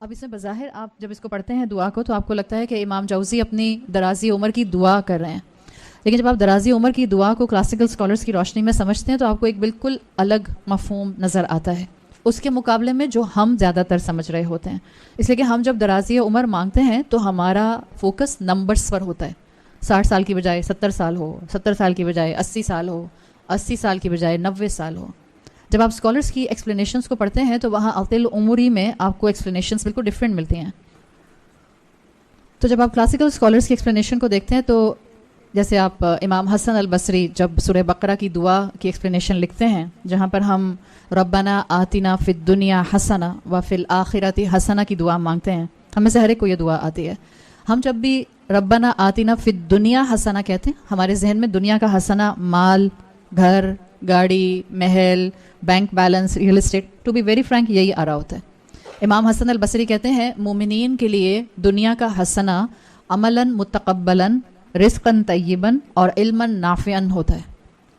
اب اس میں بظاہر آپ جب اس کو پڑھتے ہیں دعا کو تو آپ کو لگتا ہے کہ امام جوزی اپنی درازی عمر کی دعا کر رہے ہیں، لیکن جب آپ درازی عمر کی دعا کو کلاسیکل سکالرز کی روشنی میں سمجھتے ہیں تو آپ کو ایک بالکل الگ مفہوم نظر آتا ہے اس کے مقابلے میں جو ہم زیادہ تر سمجھ رہے ہوتے ہیں. اس لیے کہ ہم جب درازی عمر مانگتے ہیں تو ہمارا فوکس نمبرز پر ہوتا ہے. 60 سال کی بجائے 70 سال ہو، 70 سال کی بجائے 80 سال ہو، 80 سال کی بجائے 90 سال ہو. جب آپ اسکالرس کی ایکسپلینیشنس کو پڑھتے ہیں تو وہاں عقل عمری میں آپ کو ایکسپلینیشنس بالکل ڈفرینٹ ملتی ہیں. تو جب آپ کلاسیکل اسکالرس کی ایکسپلینیشن کو دیکھتے ہیں تو جیسے آپ امام حسن البصری جب سورہ بقرہ کی دعا کی ایکسپلینیشن لکھتے ہیں جہاں پر ہم ربنا آتنا فی الدنیا حسنہ و فی الآخرۃ حسنہ کی دعا مانگتے ہیں، ہمیں سے ہر ایک کو یہ دعا آتی ہے. ہم جب بھی ربنا آتنا فی الدنیا حسنہ کہتے ہیں ہمارے ذہن میں دنیا کا حسنہ مال، گھر، گاڑی، محل، bank balance, real estate, to be very frank یہی آ رہا ہوتا ہے. امام حسن البصری کہتے ہیں مومنین کے لیے دنیا کا حسنہ عملاً متقبلاً، رزقاً طیباً اور علماً نافعاً ہوتا ہے.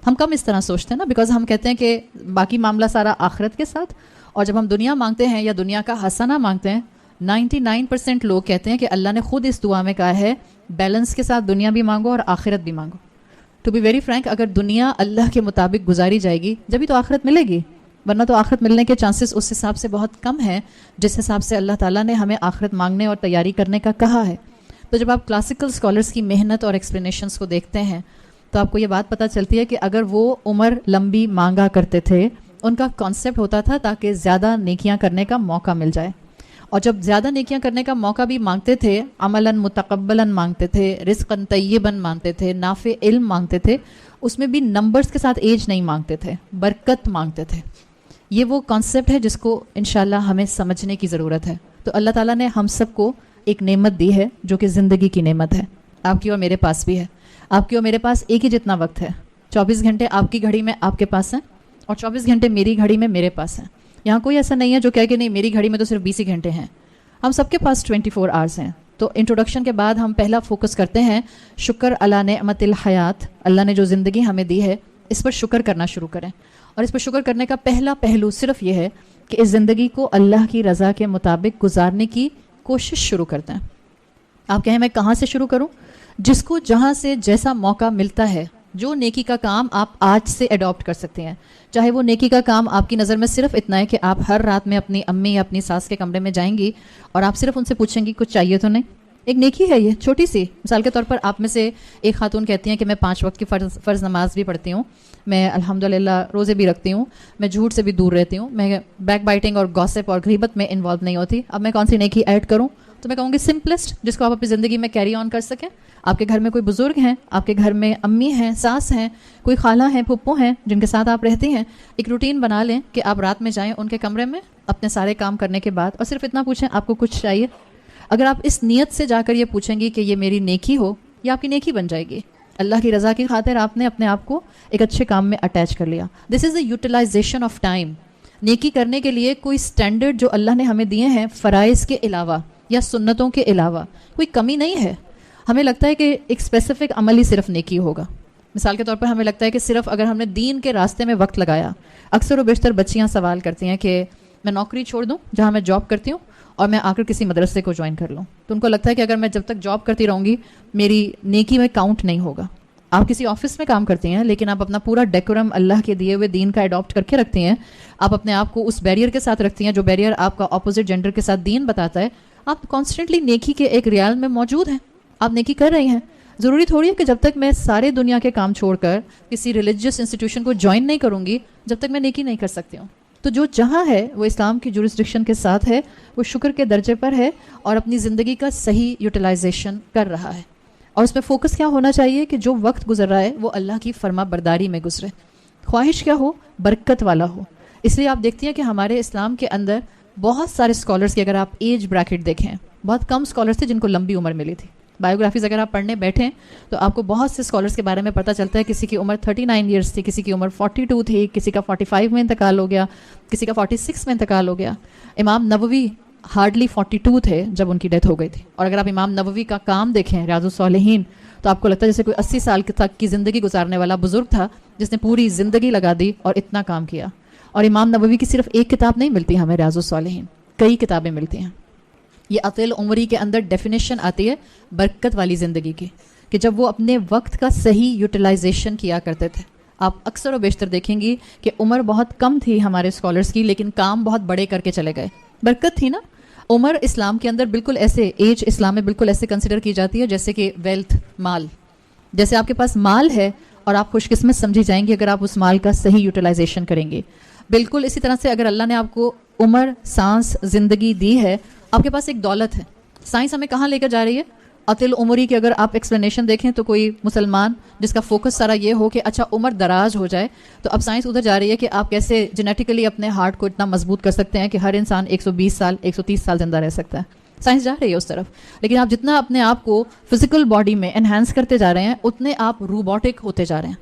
ہم کم اس طرح سوچتے ہیں نا، بیکاز ہم کہتے ہیں کہ باقی معاملہ سارا آخرت کے ساتھ، اور جب ہم دنیا مانگتے ہیں یا دنیا کا حسنہ مانگتے ہیں 99% لوگ کہتے ہیں کہ اللہ نے خود اس دعا میں کہا ہے بیلنس کے ساتھ دنیا بھی مانگو اور آخرت بھی مانگو. ٹو بی ویری فرینک اگر دنیا اللہ کے مطابق گزاری جائے گی جبھی تو آخرت ملے گی، ورنہ تو آخرت ملنے کے چانسز اس حساب سے بہت کم ہیں جس حساب سے اللہ تعالیٰ نے ہمیں آخرت مانگنے اور تیاری کرنے کا کہا ہے. تو جب آپ کلاسیکل اسکالرس کی محنت اور ایکسپلینیشنس کو دیکھتے ہیں تو آپ کو یہ بات پتہ چلتی ہے کہ اگر وہ عمر لمبی مانگا کرتے تھے ان کا کانسیپٹ ہوتا تھا تاکہ زیادہ نیکیاں کرنے کا موقع مل جائے، اور جب زیادہ نیکیاں کرنے کا موقع بھی مانگتے تھے عملاً متقبلاً مانگتے تھے، رزقاً طیباً مانگتے تھے، نافع علم مانگتے تھے، اس میں بھی نمبرز کے ساتھ ایج نہیں مانگتے تھے، برکت مانگتے تھے. یہ وہ کانسیپٹ ہے جس کو انشاءاللہ ہمیں سمجھنے کی ضرورت ہے. تو اللہ تعالیٰ نے ہم سب کو ایک نعمت دی ہے جو کہ زندگی کی نعمت ہے، آپ کی اور میرے پاس بھی ہے. آپ کی اور میرے پاس ایک ہی جتنا وقت ہے، 24 گھنٹے آپ کی گھڑی میں آپ کے پاس ہیں اور 24 گھنٹے میری گھڑی میں میرے پاس ہیں. یہاں کوئی ایسا نہیں ہے جو کہے کہ نہیں میری گھڑی میں تو صرف 20 ہی گھنٹے ہیں. ہم سب کے پاس 24 آورز ہیں. تو انٹروڈکشن کے بعد ہم پہلا فوکس کرتے ہیں شکر علی نعمت الحیات. اللہ نے جو زندگی ہمیں دی ہے اس پر شکر کرنا شروع کریں، اور اس پر شکر کرنے کا پہلا پہلو صرف یہ ہے کہ اس زندگی کو اللہ کی رضا کے مطابق گزارنے کی کوشش شروع کرتے ہیں. آپ کہیں میں کہاں سے شروع کروں؟ جس کو جہاں سے جیسا موقع ملتا ہے، جو نیکی کا کام آپ آج سے اڈاپٹ کر سکتے ہیں، چاہے وہ نیکی کا کام آپ کی نظر میں صرف اتنا ہے کہ آپ ہر رات میں اپنی امی یا اپنی ساس کے کمرے میں جائیں گی اور آپ صرف ان سے پوچھیں گی کچھ چاہیے تو نہیں. ایک نیکی ہے یہ چھوٹی سی. مثال کے طور پر آپ میں سے ایک خاتون کہتی ہیں کہ میں 5 وقت کی فرض نماز بھی پڑھتی ہوں، میں الحمدللہ روزے بھی رکھتی ہوں، میں جھوٹ سے بھی دور رہتی ہوں، میں بیک بائٹنگ اور گاسپ اور غیبت میں انوالو نہیں ہوتی. اب میں کون سی نیکی ایڈ کروں؟ تو میں کہوں گی سمپلسٹ جس کو آپ اپنی زندگی میں کیری آن کر سکیں. آپ کے گھر میں کوئی بزرگ ہیں، آپ کے گھر میں امی ہیں، ساس ہیں، کوئی خالہ ہیں، پھپھو ہیں جن کے ساتھ آپ رہتی ہیں. ایک روٹین بنا لیں کہ آپ رات میں جائیں ان کے کمرے میں اپنے سارے کام کرنے کے بعد اور صرف اتنا پوچھیں آپ کو کچھ چاہیے. اگر آپ اس نیت سے جا کر یہ پوچھیں گی کہ یہ میری نیکی ہو، یہ آپ کی نیکی بن جائے گی. اللہ کی رضا کی خاطر آپ نے اپنے آپ کو ایک اچھے کام میں اٹیچ کر لیا. دس is a utilization of time. نیکی کرنے کے لیے کوئی سٹینڈرڈ جو اللہ نے ہمیں دیے ہیں فرائض کے علاوہ یا سنتوں کے علاوہ کوئی کمی نہیں ہے. ہمیں لگتا ہے کہ ایک اسپیسیفک عمل ہی صرف نیکی ہوگا. مثال کے طور پر ہمیں لگتا ہے کہ صرف اگر ہم نے دین کے راستے میں وقت لگایا، اکثر و بیشتر بچیاں سوال کرتی ہیں کہ میں نوکری چھوڑ دوں جہاں میں جاب کرتی ہوں اور میں آ کر کسی مدرسے کو جوائن کر لوں. تو ان کو لگتا ہے کہ اگر میں جب تک جاب کرتی رہوں گی میری نیکی میں کاؤنٹ نہیں ہوگا. آپ کسی آفس میں کام کرتی ہیں لیکن آپ اپنا پورا ڈیکورم اللہ کے دیے ہوئے دین کا اڈاپٹ کر کے رکھتی ہیں. آپ اپنے آپ کو اس بیریئر کے ساتھ رکھتی ہیں جو بیریئر آپ کا اپوزٹ جینڈر کے ساتھ دین بتاتا ہے. آپ کانسٹنٹلی نیکی کے ایک ریال میں موجود ہیں، آپ نیکی کر رہی ہیں. ضروری تھوڑی ہے کہ جب تک میں سارے دنیا کے کام چھوڑ کر کسی ریلیجیس انسٹیٹیوشن کو جوائن نہیں کروں گی جب تک میں نیکی نہیں کر سکتی ہوں. تو جو جہاں ہے وہ اسلام کی جورسڈکشن کے ساتھ ہے، وہ شکر کے درجے پر ہے اور اپنی زندگی کا صحیح یوٹیلائزیشن کر رہا ہے. اور اس میں فوکس کیا ہونا چاہیے کہ جو وقت گزر رہا ہے وہ اللہ کی فرما برداری میں گزرے. خواہش کیا ہو؟ برکت والا ہو. اس لیے آپ دیکھتی ہیں کہ ہمارے اسلام کے اندر بہت سارے اسکالرس کی اگر آپ ایج بریکٹ دیکھیں، بہت کم اسکالرس تھے جن کو لمبی عمر ملی تھی. بایوگرافیز اگر آپ پڑھنے بیٹھیں تو آپ کو بہت سے اسکالرس کے بارے میں پتہ چلتا ہے. کسی کی عمر 39 ایئرس تھی، کسی کی عمر 42 تھی، کسی کا 45 میں انتقال ہو گیا، کسی کا 46 میں انتقال ہو گیا. امام نووی ہارڈلی 42 تھے جب ان کی ڈیتھ ہو گئی تھی. اور اگر آپ امام نووی کا کام دیکھیں ریاض الصالحین تو آپ کو لگتا ہے جیسے کوئی 80 سال تک کی زندگی گزارنے والا بزرگ تھا جس نے پوری زندگی لگا دی اور اتنا کام کیا. اور امام نووی کی صرف ایک کتاب نہیں ملتی ہمیں ریاض الصالحین، کئی کتابیں ملتی ہیں. یہ اطیل عمری کے اندر ڈیفینیشن آتی ہے برکت والی زندگی کی، کہ جب وہ اپنے وقت کا صحیح یوٹیلائزیشن کیا کرتے تھے. آپ اکثر و بیشتر دیکھیں گی کہ عمر بہت کم تھی ہمارے اسکالرس کی، لیکن کام بہت بڑے کر کے چلے گئے. برکت تھی نا. عمر اسلام کے اندر بالکل ایسے، ایج اسلام میں بالکل ایسے کنسیڈر کی جاتی ہے جیسے کہ ویلتھ، مال. جیسے آپ کے پاس مال ہے اور آپ خوش قسمت سمجھی جائیں گے اگر آپ اس مال کا صحیح یوٹیلائزیشن کریں گے. بالکل اسی طرح سے اگر اللہ نے آپ کو عمر، سانس، زندگی دی ہے، آپ کے پاس ایک دولت ہے. سائنس ہمیں کہاں لے کر جا رہی ہے؟ اطیل عمری کی اگر آپ ایکسپلینیشن دیکھیں تو کوئی مسلمان جس کا فوکس سارا یہ ہو کہ اچھا عمر دراز ہو جائے، تو اب سائنس ادھر جا رہی ہے کہ آپ کیسے جینیٹیکلی اپنے ہارٹ کو اتنا مضبوط کر سکتے ہیں کہ ہر انسان 120 سال 130 سال زندہ رہ سکتا ہے. سائنس جا رہی ہے اس طرف. لیکن آپ جتنا اپنے آپ کو فزیکل باڈی میں انہینس کرتے جا رہے ہیں اتنے آپ روبوٹک ہوتے جا رہے ہیں.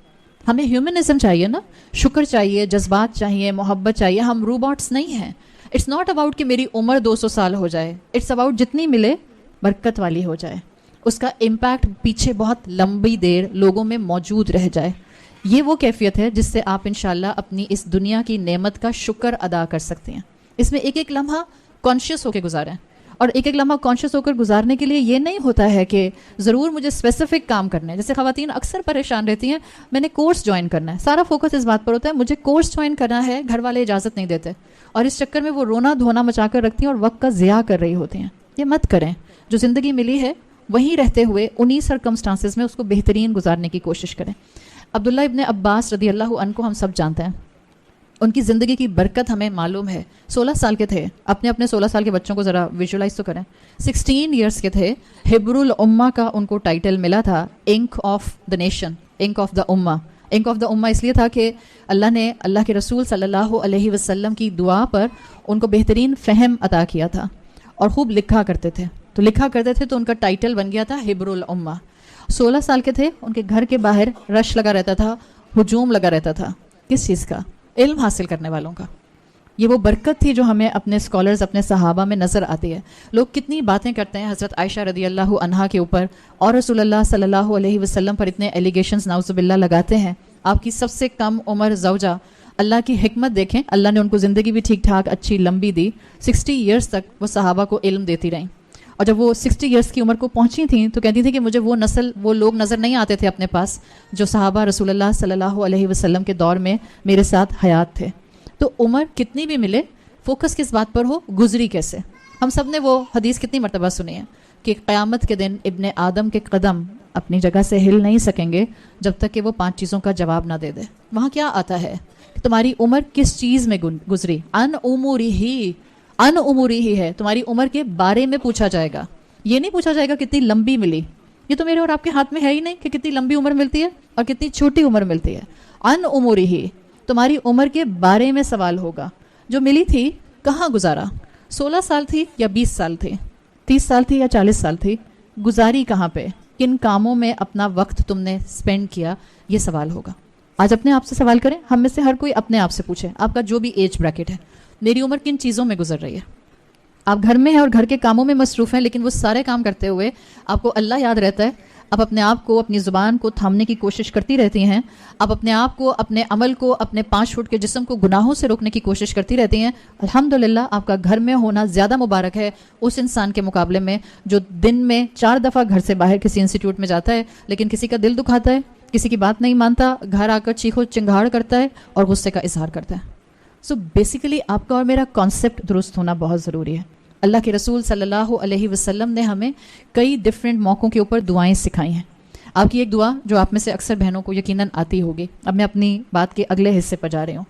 ہمیں ہیومنزم چاہیے نا، شکر چاہیے، جذبات چاہیے، محبت چاہیے. ہم روبوٹس نہیں ہیں. اٹس ناٹ اباؤٹ کہ میری عمر 200 سال ہو جائے، اٹس اباؤٹ جتنی ملے برکت والی ہو جائے، اس کا امپیکٹ پیچھے بہت لمبی دیر لوگوں میں موجود رہ جائے. یہ وہ کیفیت ہے جس سے آپ انشاءاللہ اپنی اس دنیا کی نعمت کا شکر ادا کر سکتے ہیں. اس میں ایک ایک لمحہ کانشیس ہو کے گزاریں، اور ایک ایک لمحہ کانشیس ہو کر گزارنے کے لیے یہ نہیں ہوتا ہے کہ ضرور مجھے اسپیسیفک کام کرنا ہے. جیسے خواتین اکثر پریشان رہتی ہیں، میں نے کورس جوائن کرنا ہے، سارا فوکس اس بات پر ہوتا ہے مجھے کورس جوائن کرنا ہے، گھر والے اجازت نہیں دیتے، اور اس چکر میں وہ رونا دھونا مچا کر رکھتی ہیں اور وقت کا ضیاع کر رہی ہوتی ہیں. یہ مت کریں. جو زندگی ملی ہے وہیں رہتے ہوئے انہی سرکمسٹانسز میں اس کو بہترین گزارنے کی کوشش کریں. عبداللہ ابن عباس رضی اللہ عنہ کو ہم سب جانتے ہیں. ان کی زندگی کی برکت ہمیں معلوم ہے. 16 سال کے تھے. اپنے 16 سال کے بچوں کو ذرا ویژولائز تو کریں. 16 ایئرس کے تھے. حبر الامہ کا ان کو ٹائٹل ملا تھا، ink of the nation, ink of the امہ. انک آف دا امہ اس لیے تھا کہ اللہ نے اللہ کے رسول صلی اللہ علیہ وسلم کی دعا پر ان کو بہترین فہم عطا کیا تھا اور خوب لکھا کرتے تھے. تو ان کا ٹائٹل بن گیا تھا حبر الامہ. 16 سال کے تھے. ان کے گھر کے باہر رش لگا رہتا تھا، ہجوم لگا رہتا تھا. کس چیز کا؟ علم حاصل کرنے والوں کا. یہ وہ برکت تھی جو ہمیں اپنے اسکالرز، اپنے صحابہ میں نظر آتی ہے. لوگ کتنی باتیں کرتے ہیں حضرت عائشہ رضی اللہ عنہا کے اوپر، اور رسول اللہ صلی اللہ علیہ وسلم پر اتنے ایلیگیشنز نعوذ باللہ لگاتے ہیں. آپ کی سب سے کم عمر زوجہ، اللہ کی حکمت دیکھیں، اللہ نے ان کو زندگی بھی ٹھیک ٹھاک اچھی لمبی دی. 60 ایئرس تک وہ صحابہ کو علم دیتی رہیں. اور جب وہ 60 ایئرس کی عمر کو پہنچی تھیں تو کہتی تھیں کہ مجھے وہ نسل، وہ لوگ نظر نہیں آتے تھے اپنے پاس جو صحابہ رسول اللہ صلی اللہ علیہ وسلم کے دور میں میرے ساتھ حیات تھے. تو عمر کتنی بھی ملے، فوکس کس بات پر ہو، گزری کیسے. ہم سب نے وہ حدیث کتنی مرتبہ سنی ہے کہ قیامت کے دن ابن آدم کے قدم اپنی جگہ سے ہل نہیں سکیں گے جب تک کہ وہ 5 چیزوں کا جواب نہ دے دے. وہاں کیا آتا ہے کہ تمہاری عمر کس چیز میں گزری. ان عمری ہی ہے، تمہاری عمر کے بارے میں پوچھا جائے گا. یہ نہیں پوچھا جائے گا کتنی لمبی ملی. یہ تو میرے اور آپ کے ہاتھ میں ہے ہی نہیں کہ کتنی لمبی عمر ملتی ہے اور کتنی چھوٹی عمر ملتی ہے. ان عمری ہی، تمہاری عمر کے بارے میں سوال ہوگا. جو ملی تھی کہاں گزارا؟ 16 سال تھی یا 20 سال تھی؟ 30 سال تھی یا 40 سال تھی؟ گزاری کہاں پہ؟ کن کاموں میں اپنا وقت تم نے سپینڈ کیا؟ یہ سوال ہوگا. آج اپنے آپ سے سوال کریں. ہم میں سے ہر کوئی اپنے آپ سے پوچھے، آپ کا جو بھی ایج بریکٹ ہے، میری عمر کن چیزوں میں گزر رہی ہے؟ آپ گھر میں ہیں اور گھر کے کاموں میں مصروف ہیں، لیکن وہ سارے کام کرتے ہوئے آپ کو اللہ یاد رہتا ہے. آپ اپنے آپ کو، اپنی زبان کو تھامنے کی کوشش کرتی رہتی ہیں. آپ اپنے آپ کو، اپنے عمل کو، اپنے 5 فٹ کے جسم کو گناہوں سے روکنے کی کوشش کرتی رہتی ہیں. الحمدللہ آپ کا گھر میں ہونا زیادہ مبارک ہے اس انسان کے مقابلے میں جو دن میں 4 دفعہ گھر سے باہر کسی انسٹیٹیوٹ میں جاتا ہے، لیکن کسی کا دل دکھاتا ہے، کسی کی بات نہیں مانتا، گھر آ کر چیخو چنگھاڑ کرتا ہے اور غصے کا اظہار کرتا ہے. سو بیسیکلی آپ کا اور میرا کانسیپٹ درست ہونا بہت ضروری ہے. اللہ کے رسول صلی اللہ علیہ وسلم نے ہمیں کئی ڈفرینٹ موقعوں کے اوپر دعائیں سکھائی ہیں. آپ کی ایک دعا جو آپ میں سے اکثر بہنوں کو یقیناً آتی ہوگی، اب میں اپنی بات کے اگلے حصے پر جا رہی ہوں.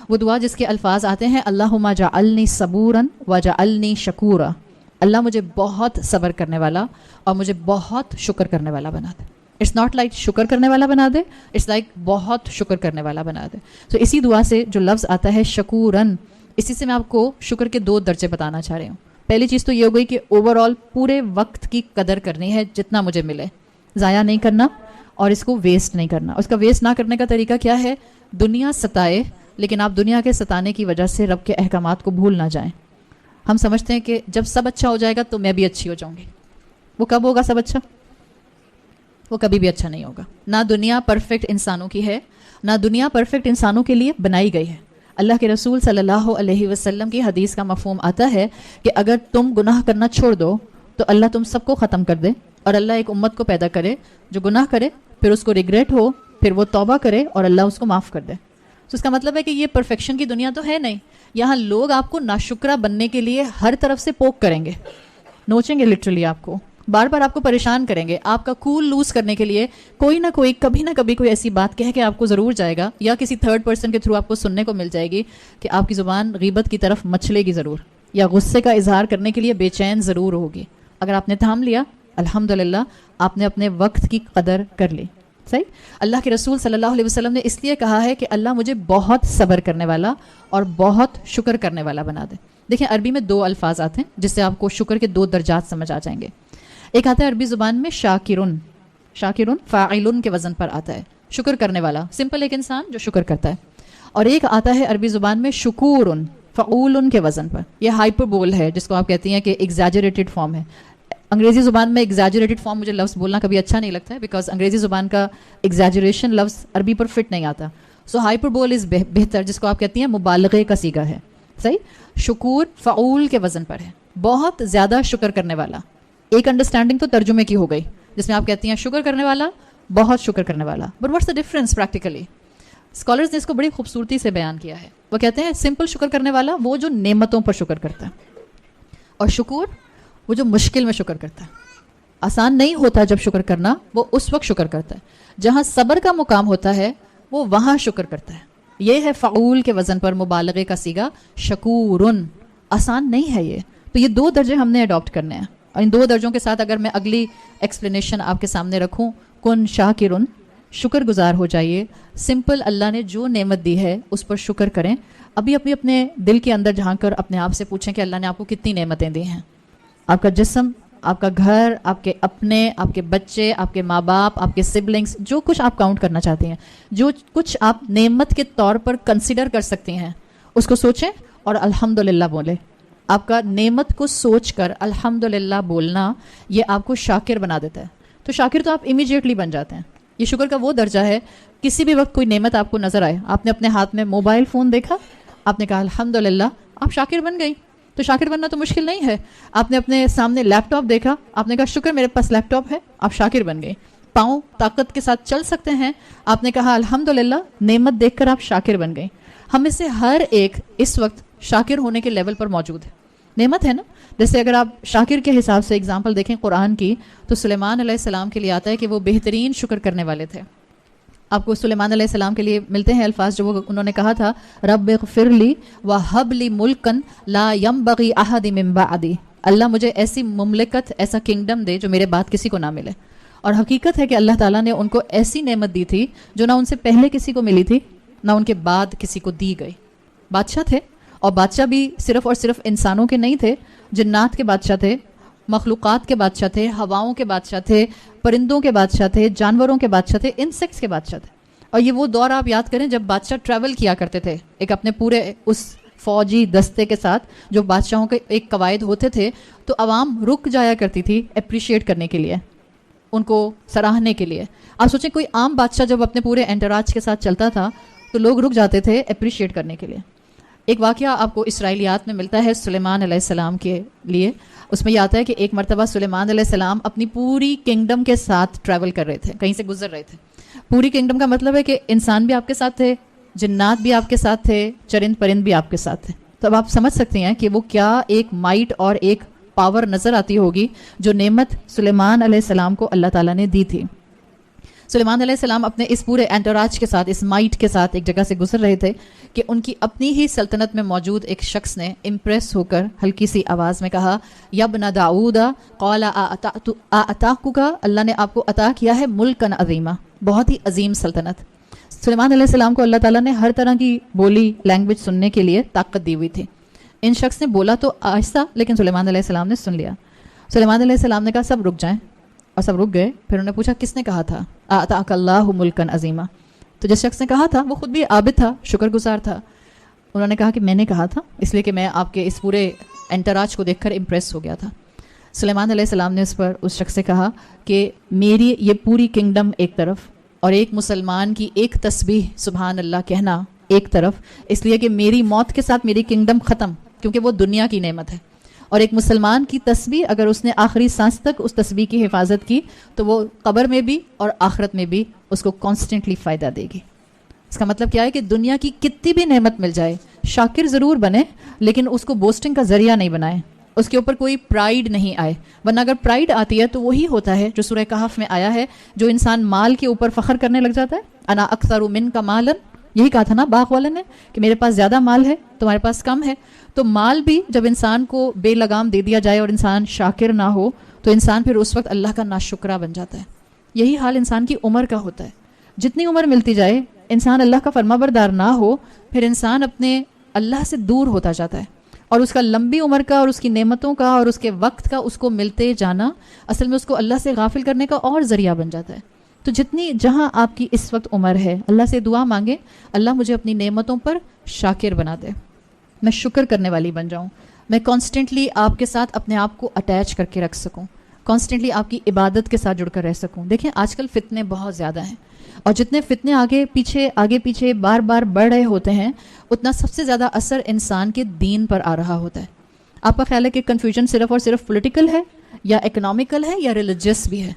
وہ دعا جس کے الفاظ آتے ہیں، اللہم جعلنی صبورا وجعلنی شکورا. اللہ مجھے بہت صبر کرنے والا اور مجھے بہت شکر کرنے والا بنا دے. اٹس ناٹ لائک شکر کرنے والا بنا دے، اٹس لائک بہت شکر کرنے والا بنا دے. تو اسی دعا سے جو لفظ آتا ہے شکورن، اسی سے میں آپ کو شکر کے 2 درجے بتانا چاہ رہی ہوں. پہلی چیز تو یہ ہو گئی کہ اوور آل پورے وقت کی قدر کرنی ہے، جتنا مجھے ملے ضائع نہیں کرنا اور اس کو ویسٹ نہیں کرنا. اس کا ویسٹ نہ کرنے کا طریقہ کیا ہے؟ دنیا ستائے لیکن آپ دنیا کے ستانے کی وجہ سے رب کے احکامات کو بھول نہ جائیں. ہم سمجھتے ہیں کہ جب سب اچھا ہو جائے گا تو میں بھی اچھی ہو جاؤں گی. وہ کب ہوگا سب اچھا؟ وہ کبھی بھی اچھا نہیں ہوگا. نہ دنیا پرفیکٹ انسانوں کی ہے، نہ دنیا پرفیکٹ انسانوں کے لیے بنائی گئی ہے. اللہ کے رسول صلی اللہ علیہ وسلم کی حدیث کا مفہوم آتا ہے کہ اگر تم گناہ کرنا چھوڑ دو تو اللہ تم سب کو ختم کر دے، اور اللہ ایک امت کو پیدا کرے جو گناہ کرے، پھر اس کو ریگریٹ ہو، پھر وہ توبہ کرے اور اللہ اس کو معاف کر دے. تو اس کا مطلب ہے کہ یہ پرفیکشن کی دنیا تو ہے نہیں. یہاں لوگ آپ کو ناشکرہ بننے کے لیے ہر طرف سے پوک کریں گے، نوچیں گے لٹرلی آپ کو، بار بار آپ کو پریشان کریں گے. آپ کا کول لوز کرنے کے لیے کوئی نہ کوئی کبھی نہ کبھی کوئی ایسی بات کہہ کے آپ کو ضرور جائے گا، یا کسی تھرڈ پرسن کے تھرو آپ کو سننے کو مل جائے گی کہ آپ کی زبان غیبت کی طرف مچلے گی ضرور، یا غصے کا اظہار کرنے کے لیے بے چین ضرور ہوگی. اگر آپ نے تھام لیا، الحمدللہ آپ نے اپنے وقت کی قدر کر لی. صحیح. اللہ کے رسول صلی اللہ علیہ وسلم نے اس لیے کہا ہے کہ اللہ مجھے بہت صبر کرنے والا اور بہت شکر کرنے والا بنا دے. دیکھیں عربی میں دو الفاظ آتے ہیں جس سے آپ کو شکر کے دو درجات سمجھ آ جائیں گے. ایک آتا ہے عربی زبان میں شاکرن، شاکرن فاعلن کے وزن پر آتا ہے، شکر کرنے والا، سمپل ایک انسان جو شکر کرتا ہے. اور ایک آتا ہے عربی زبان میں شکورن، فعولن کے وزن پر. یہ ہائپر بول ہے جس کو آپ کہتی ہیں کہ ایگزیجریٹڈ فارم ہے. انگریزی زبان میں ایگزیجریٹڈ فارم مجھے لفظ بولنا کبھی اچھا نہیں لگتا ہے، بیکاز انگریزی زبان کا ایگزیجریشن لفظ عربی پر فٹ نہیں آتا. سو ہائپر بول از بہتر، جس کو آپ کہتی ہیں مبالغے کا صیغہ ہے. صحیح. شکور فعول کے وزن پر ہے، بہت زیادہ شکر کرنے والا. ایک انڈرسٹینڈنگ تو ترجمے کی ہو گئی جس میں آپ کہتی ہیں شکر کرنے والا، بہت شکر کرنے والا. But what's the difference practically? Scholars نے اس کو بڑی خوبصورتی سے بیان کیا ہے. وہ کہتے ہیں سمپل شکر کرنے والا وہ جو نعمتوں پر شکر کرتا ہے، اور شکور وہ جو مشکل میں شکر کرتا ہے. آسان نہیں ہوتا جب شکر کرنا، وہ اس وقت شکر کرتا ہے. جہاں صبر کا مقام ہوتا ہے وہ وہاں شکر کرتا ہے. یہ ہے فعول کے وزن پر مبالغے کا صیغہ شکورن. آسان نہیں ہے یہ. تو یہ دو درجے ہم نے اڈاپٹ کرنے ہیں، اور ان دو درجوں کے ساتھ اگر میں اگلی ایکسپلینیشن آپ کے سامنے رکھوں، کن شاکرن، شکر گزار ہو جائیے. سمپل اللہ نے جو نعمت دی ہے اس پر شکر کریں. ابھی اپنے دل کے اندر جھانک کر اپنے آپ سے پوچھیں کہ اللہ نے آپ کو کتنی نعمتیں دی ہیں. آپ کا جسم، آپ کا گھر، آپ کے اپنے، آپ کے بچے، آپ کے ماں باپ، آپ کے سبلنگس، جو کچھ آپ کاؤنٹ کرنا چاہتی ہیں، جو کچھ آپ نعمت کے طور پر کنسیڈر کر سکتی ہیں، اس کو سوچیں اور الحمدللہ بولیں. آپ کا نعمت کو سوچ کر الحمدللہ بولنا یہ آپ کو شاکر بنا دیتا ہے. تو شاکر تو آپ امیجیٹلی بن جاتے ہیں. یہ شکر کا وہ درجہ ہے، کسی بھی وقت کوئی نعمت آپ کو نظر آئے، آپ نے اپنے ہاتھ میں موبائل فون دیکھا، آپ نے کہا الحمدللہ، آپ شاکر بن گئی. تو شاکر بننا تو مشکل نہیں ہے. آپ نے اپنے سامنے لیپ ٹاپ دیکھا، آپ نے کہا شکر میرے پاس لیپ ٹاپ ہے، آپ شاکر بن گئی. پاؤں طاقت کے ساتھ چل سکتے ہیں، آپ نے کہا الحمدللہ، نعمت دیکھ کر آپ شاکر بن گئی. ہم میں سے ہر ایک اس وقت شاکر ہونے کے لیول پر موجود ہے. نعمت ہے نا. جیسے اگر آپ شاکر کے حساب سے اگزامپل دیکھیں قرآن کی، تو سلیمان علیہ السلام کے لیے آتا ہے کہ وہ بہترین شکر کرنے والے تھے. آپ کو سلیمان علیہ السلام کے لیے ملتے ہیں الفاظ جو انہوں نے کہا تھا، رب اغفر لی وہب لی ملکن لا ینبغی احد من بعدی. اللہ مجھے ایسی مملکت، ایسا کنگڈم دے جو میرے بعد کسی کو نہ ملے. اور حقیقت ہے کہ اللہ تعالیٰ نے ان کو ایسی نعمت دی تھی جو نہ ان سے پہلے کسی کو ملی تھی، نہ ان کے بعد کسی کو دی گئی. بادشاہ تھے، اور بادشاہ بھی صرف اور صرف انسانوں کے نہیں تھے، جنات کے بادشاہ تھے، مخلوقات کے بادشاہ تھے، ہواؤں کے بادشاہ تھے، پرندوں کے بادشاہ تھے، جانوروں کے بادشاہ تھے، انسیکٹس کے بادشاہ تھے. اور یہ وہ دور آپ یاد کریں جب بادشاہ ٹریول کیا کرتے تھے ایک اپنے پورے اس فوجی دستے کے ساتھ، جو بادشاہوں کے ایک قواعد ہوتے تھے، تو عوام رک جایا کرتی تھی اپریشیٹ کرنے کے لیے، ان کو سراہنے کے لیے. آپ سوچیں کوئی عام بادشاہ جب اپنے پورے انٹراج کے ساتھ چلتا تھا تو لوگ رک جاتے تھے اپریشیٹ کرنے کے لیے. ایک واقعہ آپ کو اسرائیلیات میں ملتا ہے سلیمان علیہ السلام کے لیے. اس میں یہ آتا ہے کہ ایک مرتبہ سلیمان علیہ السلام اپنی پوری کنگڈم کے ساتھ ٹریول کر رہے تھے، کہیں سے گزر رہے تھے. پوری کنگڈم کا مطلب ہے کہ انسان بھی آپ کے ساتھ تھے، جنات بھی آپ کے ساتھ تھے، چرند پرند بھی آپ کے ساتھ تھے. تو اب آپ سمجھ سکتے ہیں کہ وہ کیا ایک مائٹ اور ایک پاور نظر آتی ہوگی جو نعمت سلیمان علیہ السلام کو اللہ تعالیٰ نے دی تھی. سلیمان علیہ السلام اپنے اس پورے انٹوراج کے ساتھ، اس مائٹ کے ساتھ ایک جگہ سے گزر رہے تھے کہ ان کی اپنی ہی سلطنت میں موجود ایک شخص نے امپریس ہو کر ہلکی سی آواز میں کہا، یا ابن داؤد قال اعطاکک، اللہ نے آپ کو عطا کیا ہے ملکن عظیمہ، بہت ہی عظیم سلطنت. سلیمان علیہ السلام کو اللہ تعالیٰ نے ہر طرح کی بولی لینگویج سننے کے لیے طاقت دی ہوئی تھی. ان شخص نے بولا تو آہستہ، لیکن سلیمان علیہ السلام نے سن لیا. سلیمان علیہ السلام نے کہا سب رک جائیں، اور سب رک گئے. پھر انہوں نے پوچھا کس نے کہا تھا اعطاک اللہ ملکن عظیمہ؟ تو جس شخص نے کہا تھا وہ خود بھی عابد تھا، شکر گزار تھا. انہوں نے کہا کہ میں نے کہا تھا، اس لیے کہ میں آپ کے اس پورے انٹراج کو دیکھ کر امپریس ہو گیا تھا. سلیمان علیہ السلام نے اس پر اس شخص سے کہا کہ میری یہ پوری کنگڈم ایک طرف، اور ایک مسلمان کی ایک تسبیح سبحان اللہ کہنا ایک طرف، اس لیے کہ میری موت کے ساتھ میری کنگڈم ختم، کیونکہ وہ دنیا کی نعمت ہے. اور ایک مسلمان کی تسبیح اگر اس نے آخری سانس تک اس تسبیح کی حفاظت کی تو وہ قبر میں بھی اور آخرت میں بھی اس کو کانسٹنٹلی فائدہ دے گی. اس کا مطلب کیا ہے کہ دنیا کی کتنی بھی نعمت مل جائے شاکر ضرور بنے، لیکن اس کو بوسٹنگ کا ذریعہ نہیں بنائے، اس کے اوپر کوئی پرائیڈ نہیں آئے. ورنہ اگر پرائیڈ آتی ہے تو وہی ہوتا ہے جو سورہ کہف میں آیا ہے، جو انسان مال کے اوپر فخر کرنے لگ جاتا ہے. انا اکثر منک مالا، یہی کہا تھا نا باغ والے نے کہ میرے پاس زیادہ مال ہے تمہارے پاس کم ہے. تو مال بھی جب انسان کو بے لگام دے دیا جائے اور انسان شاکر نہ ہو تو انسان پھر اس وقت اللہ کا ناشکرہ بن جاتا ہے. یہی حال انسان کی عمر کا ہوتا ہے. جتنی عمر ملتی جائے انسان اللہ کا فرما بردار نہ ہو، پھر انسان اپنے اللہ سے دور ہوتا جاتا ہے، اور اس کا لمبی عمر کا اور اس کی نعمتوں کا اور اس کے وقت کا اس کو ملتے جانا اصل میں اس کو اللہ سے غافل کرنے کا اور ذریعہ بن جاتا ہے. تو جتنی جہاں آپ کی اس وقت عمر ہے اللہ سے دعا مانگیں، اللہ مجھے اپنی نعمتوں پر شاکر بنا دے، میں شکر کرنے والی بن جاؤں، میں کانسٹنٹلی آپ کے ساتھ اپنے آپ کو اٹیچ کر کے رکھ سکوں، کانسٹنٹلی آپ کی عبادت کے ساتھ جڑ کر رہ سکوں. دیکھیں آج کل فتنے بہت زیادہ ہیں، اور جتنے فتنے آگے پیچھے بار بار بڑھ رہے ہوتے ہیں اتنا سب سے زیادہ اثر انسان کے دین پر آ رہا ہوتا ہے. آپ کا خیال ہے کہ کنفیوژن صرف اور صرف پولیٹیکل ہے یا اکنامیکل ہے یا ریلیجیس بھی ہے؟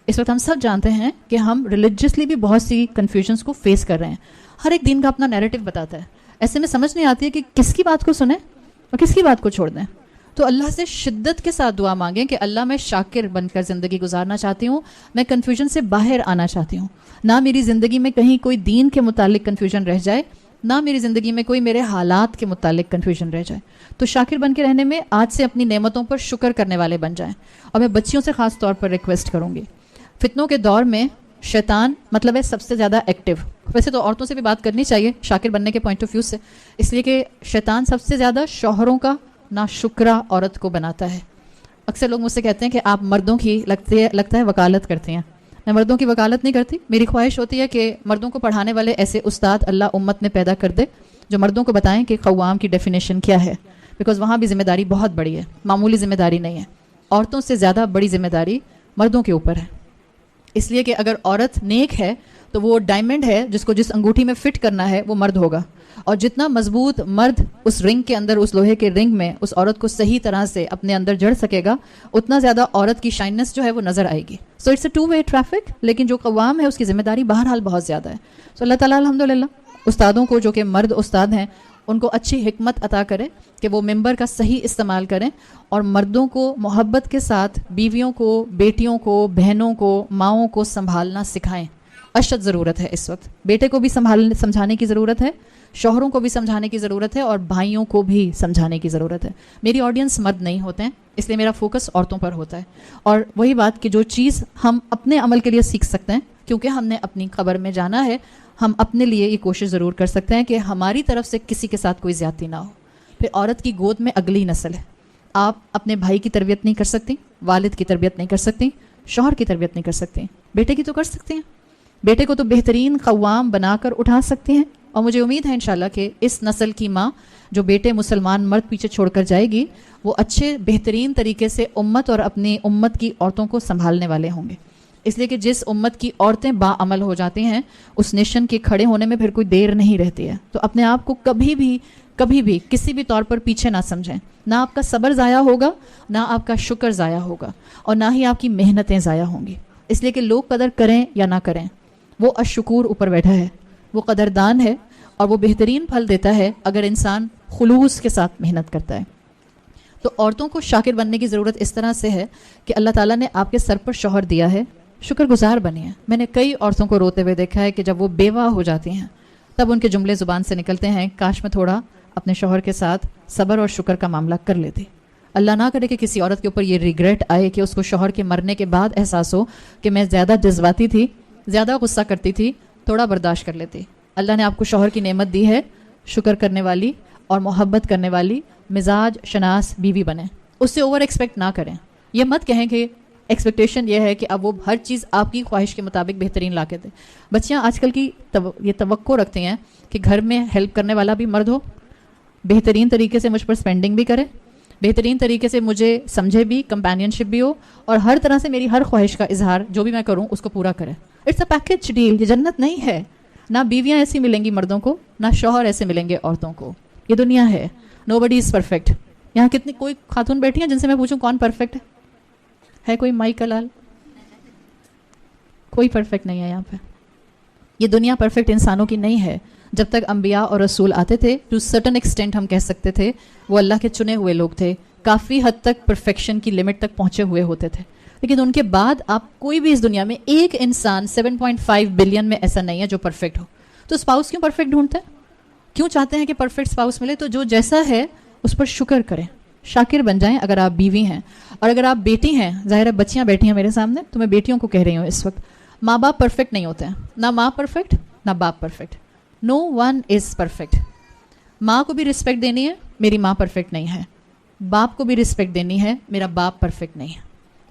اس وقت ہم سب جانتے ہیں کہ ہم ریلیجیسلی بھی بہت سی کنفیوژنس کو فیس کر رہے ہیں. ہر ایک دین کا اپنا نیریٹو بتاتا ہے. ایسے میں سمجھ نہیں آتی ہے کہ کس کی بات کو سنیں اور کس کی بات کو چھوڑ دیں. تو اللہ سے شدت کے ساتھ دعا مانگیں کہ اللہ میں شاکر بن کر زندگی گزارنا چاہتی ہوں، میں کنفیوژن سے باہر آنا چاہتی ہوں. نہ میری زندگی میں کہیں کوئی دین کے متعلق کنفیوژن رہ جائے، نہ میری زندگی میں کوئی میرے حالات کے متعلق کنفیوژن رہ جائے. تو شاکر بن کے رہنے میں آج سے اپنی نعمتوں پر شکر کرنے والے بن جائیں. اور میں بچیوں سے خاص طور پر ریکویسٹ کروں گی، فتنوں کے دور میں شیطان مطلب ہے سب سے زیادہ ایکٹیو. ویسے تو عورتوں سے بھی بات کرنی چاہیے شاکر بننے کے پوائنٹ آف ویو سے، اس لیے کہ شیطان سب سے زیادہ شوہروں کا ناشکرہ عورت کو بناتا ہے. اکثر لوگ مجھ سے کہتے ہیں کہ آپ مردوں کی لگتا ہے وکالت کرتے ہیں. میں مردوں کی وکالت نہیں کرتی. میری خواہش ہوتی ہے کہ مردوں کو پڑھانے والے ایسے استاد اللہ امت میں پیدا کر دے جو مردوں کو بتائیں کہ قوام کی ڈیفینیشن کیا ہے، بیکاز وہاں بھی ذمہ داری بہت بڑی ہے، معمولی ذمہ داری نہیں ہے. عورتوں سے زیادہ بڑی ذمہ داری مردوں کے اوپر ہے. اس لیے کہ اگر عورت نیک ہے تو وہ ڈائمنڈ ہے جس کو جس انگوٹھی میں فٹ کرنا ہے وہ مرد ہوگا. اور جتنا مضبوط مرد اس رنگ کے اندر، اس لوہے کے رنگ میں اس عورت کو صحیح طرح سے اپنے اندر جڑ سکے گا، اتنا زیادہ عورت کی شائننس جو ہے وہ نظر آئے گی. So it's a two way traffic. لیکن جو قوام ہے اس کی ذمہ داری بہرحال بہت زیادہ ہے. سو اللہ تعالیٰ الحمدللہ استادوں کو جو کہ مرد استاد ہیں ان کو اچھی حکمت عطا کرے کہ وہ ممبر کا صحیح استعمال کریں، اور مردوں کو محبت کے ساتھ بیویوں کو، بیٹیوں کو، بہنوں کو، ماؤں کو سنبھالنا سکھائیں. اشد ضرورت ہے اس وقت. بیٹے کو بھی سمجھانے کی ضرورت ہے، شوہروں کو بھی سمجھانے کی ضرورت ہے، اور بھائیوں کو بھی سمجھانے کی ضرورت ہے. میری آڈینس مرد نہیں ہوتے ہیں، اس لیے میرا فوکس عورتوں پر ہوتا ہے. اور وہی بات کہ جو چیز ہم اپنے عمل کے لیے سیکھ سکتے ہیں، کیونکہ ہم نے اپنی قبر میں جانا ہے، ہم اپنے لیے یہ کوشش ضرور کر سکتے ہیں کہ ہماری طرف سے کسی کے ساتھ کوئی زیادتی نہ ہو. پھر عورت کی گود میں اگلی نسل ہے. آپ اپنے بھائی کی تربیت نہیں کر سکتی، والد کی تربیت نہیں کر سکتی، شوہر کی تربیت نہیں کر سکتی، بیٹے کی تو کر سکتی ہیں. بیٹے کو تو بہترین قوام بنا کر اٹھا سکتے ہیں. اور مجھے امید ہے انشاءاللہ کہ اس نسل کی ماں جو بیٹے مسلمان مرد پیچھے چھوڑ کر جائے گی وہ اچھے بہترین طریقے سے امت اور اپنی امت کی عورتوں کو سنبھالنے والے ہوں گے. اس لیے کہ جس امت کی عورتیں باعمل ہو جاتی ہیں اس نیشن کے کھڑے ہونے میں پھر کوئی دیر نہیں رہتی ہے. تو اپنے آپ کو کبھی بھی کسی بھی طور پر پیچھے نہ سمجھیں. نہ آپ کا صبر ضائع ہوگا، نہ آپ کا شکر ضائع ہوگا، اور نہ ہی آپ کی محنتیں ضائع ہوں گی. اس لیے کہ لوگ قدر کریں یا نہ کریں، وہ الشکور اوپر بیٹھا ہے، وہ قدردان ہے، اور وہ بہترین پھل دیتا ہے اگر انسان خلوص کے ساتھ محنت کرتا ہے. تو عورتوں کو شاکر بننے کی ضرورت اس طرح سے ہے کہ اللہ تعالیٰ نے آپ کے سر پر شوہر دیا ہے، شکر گزار بنی ہے. میں نے کئی عورتوں کو روتے ہوئے دیکھا ہے کہ جب وہ بیوہ ہو جاتی ہیں تب ان کے جملے زبان سے نکلتے ہیں، کاش میں تھوڑا اپنے شوہر کے ساتھ صبر اور شکر کا معاملہ کر لیتی. اللہ نہ کرے کہ کسی عورت کے اوپر یہ ریگریٹ آئے کہ اس کو شوہر کے مرنے کے بعد احساس ہو کہ میں زیادہ جذباتی تھی، زیادہ غصہ کرتی تھی، تھوڑا برداشت کر لیتی. اللہ نے آپ کو شوہر کی نعمت دی ہے، شکر کرنے والی اور محبت کرنے والی مزاج شناس بیوی بنیں. اس سے اوور ایکسپیکٹ نہ کریں. یہ مت کہیں کہ ایکسپیکٹیشن یہ ہے کہ اب وہ ہر چیز آپ کی خواہش کے مطابق بہترین لا کے دے. بچیاں آج کل کی یہ توقع رکھتی ہیں کہ گھر میں ہیلپ کرنے والا بھی مرد ہو، بہترین طریقے سے مجھ پر سپینڈنگ بھی کرے، بہترین طریقے سے مجھے سمجھے بھی، کمپینین شپ بھی ہو، اور ہر طرح سے میری ہر خواہش کا اظہار جو بھی میں کروں اس کو پورا کرے. It's a package deal. یہ جنت نہیں ہے. نہ بیویاں ایسی ملیں گی مردوں کو، نہ شوہر ایسے ملیں گے عورتوں کو. یہ دنیا ہے. Nobody is perfect. یہاں کتنی کوئی خاتون بیٹھی ہیں جن سے میں پوچھوں کون پرفیکٹ ہے کوئی مائی کا لال؟ کوئی پرفیکٹ نہیں ہے یہاں پہ. یہ دنیا پرفیکٹ انسانوں کی نہیں ہے. جب تک انبیاء اور رسول آتے تھے ٹو سرٹن ایکسٹینٹ ہم کہہ سکتے تھے وہ اللہ کے چنے ہوئے لوگ تھے، کافی حد تک پرفیکشن کی لمٹ تک پہنچے ہوئے ہوتے تھے. لیکن ان کے بعد آپ کوئی بھی اس دنیا میں ایک انسان 7.5 بلین میں ایسا نہیں ہے جو پرفیکٹ ہو. تو اسپاؤس کیوں پرفیکٹ ڈھونڈتے ہیں؟ کیوں چاہتے ہیں کہ پرفیکٹ اسپاؤس ملے؟ تو جو جیسا ہے اس پر شکر کریں، شاکر بن جائیں. اگر آپ بیوی ہیں اور اگر آپ بیٹی ہیں، ظاہر ہے بچیاں بیٹھی ہیں میرے سامنے تو میں بیٹیوں کو کہہ رہی ہوں اس وقت، ماں باپ پرفیکٹ نہیں ہوتے ہیں. نہ ماں پرفیکٹ نہ باپ perfect. No one is perfect. ماں کو بھی رسپیکٹ دینی ہے، میری ماں پرفیکٹ نہیں ہے. باپ کو بھی رسپیکٹ دینی ہے، میرا باپ پرفیکٹ نہیں ہے.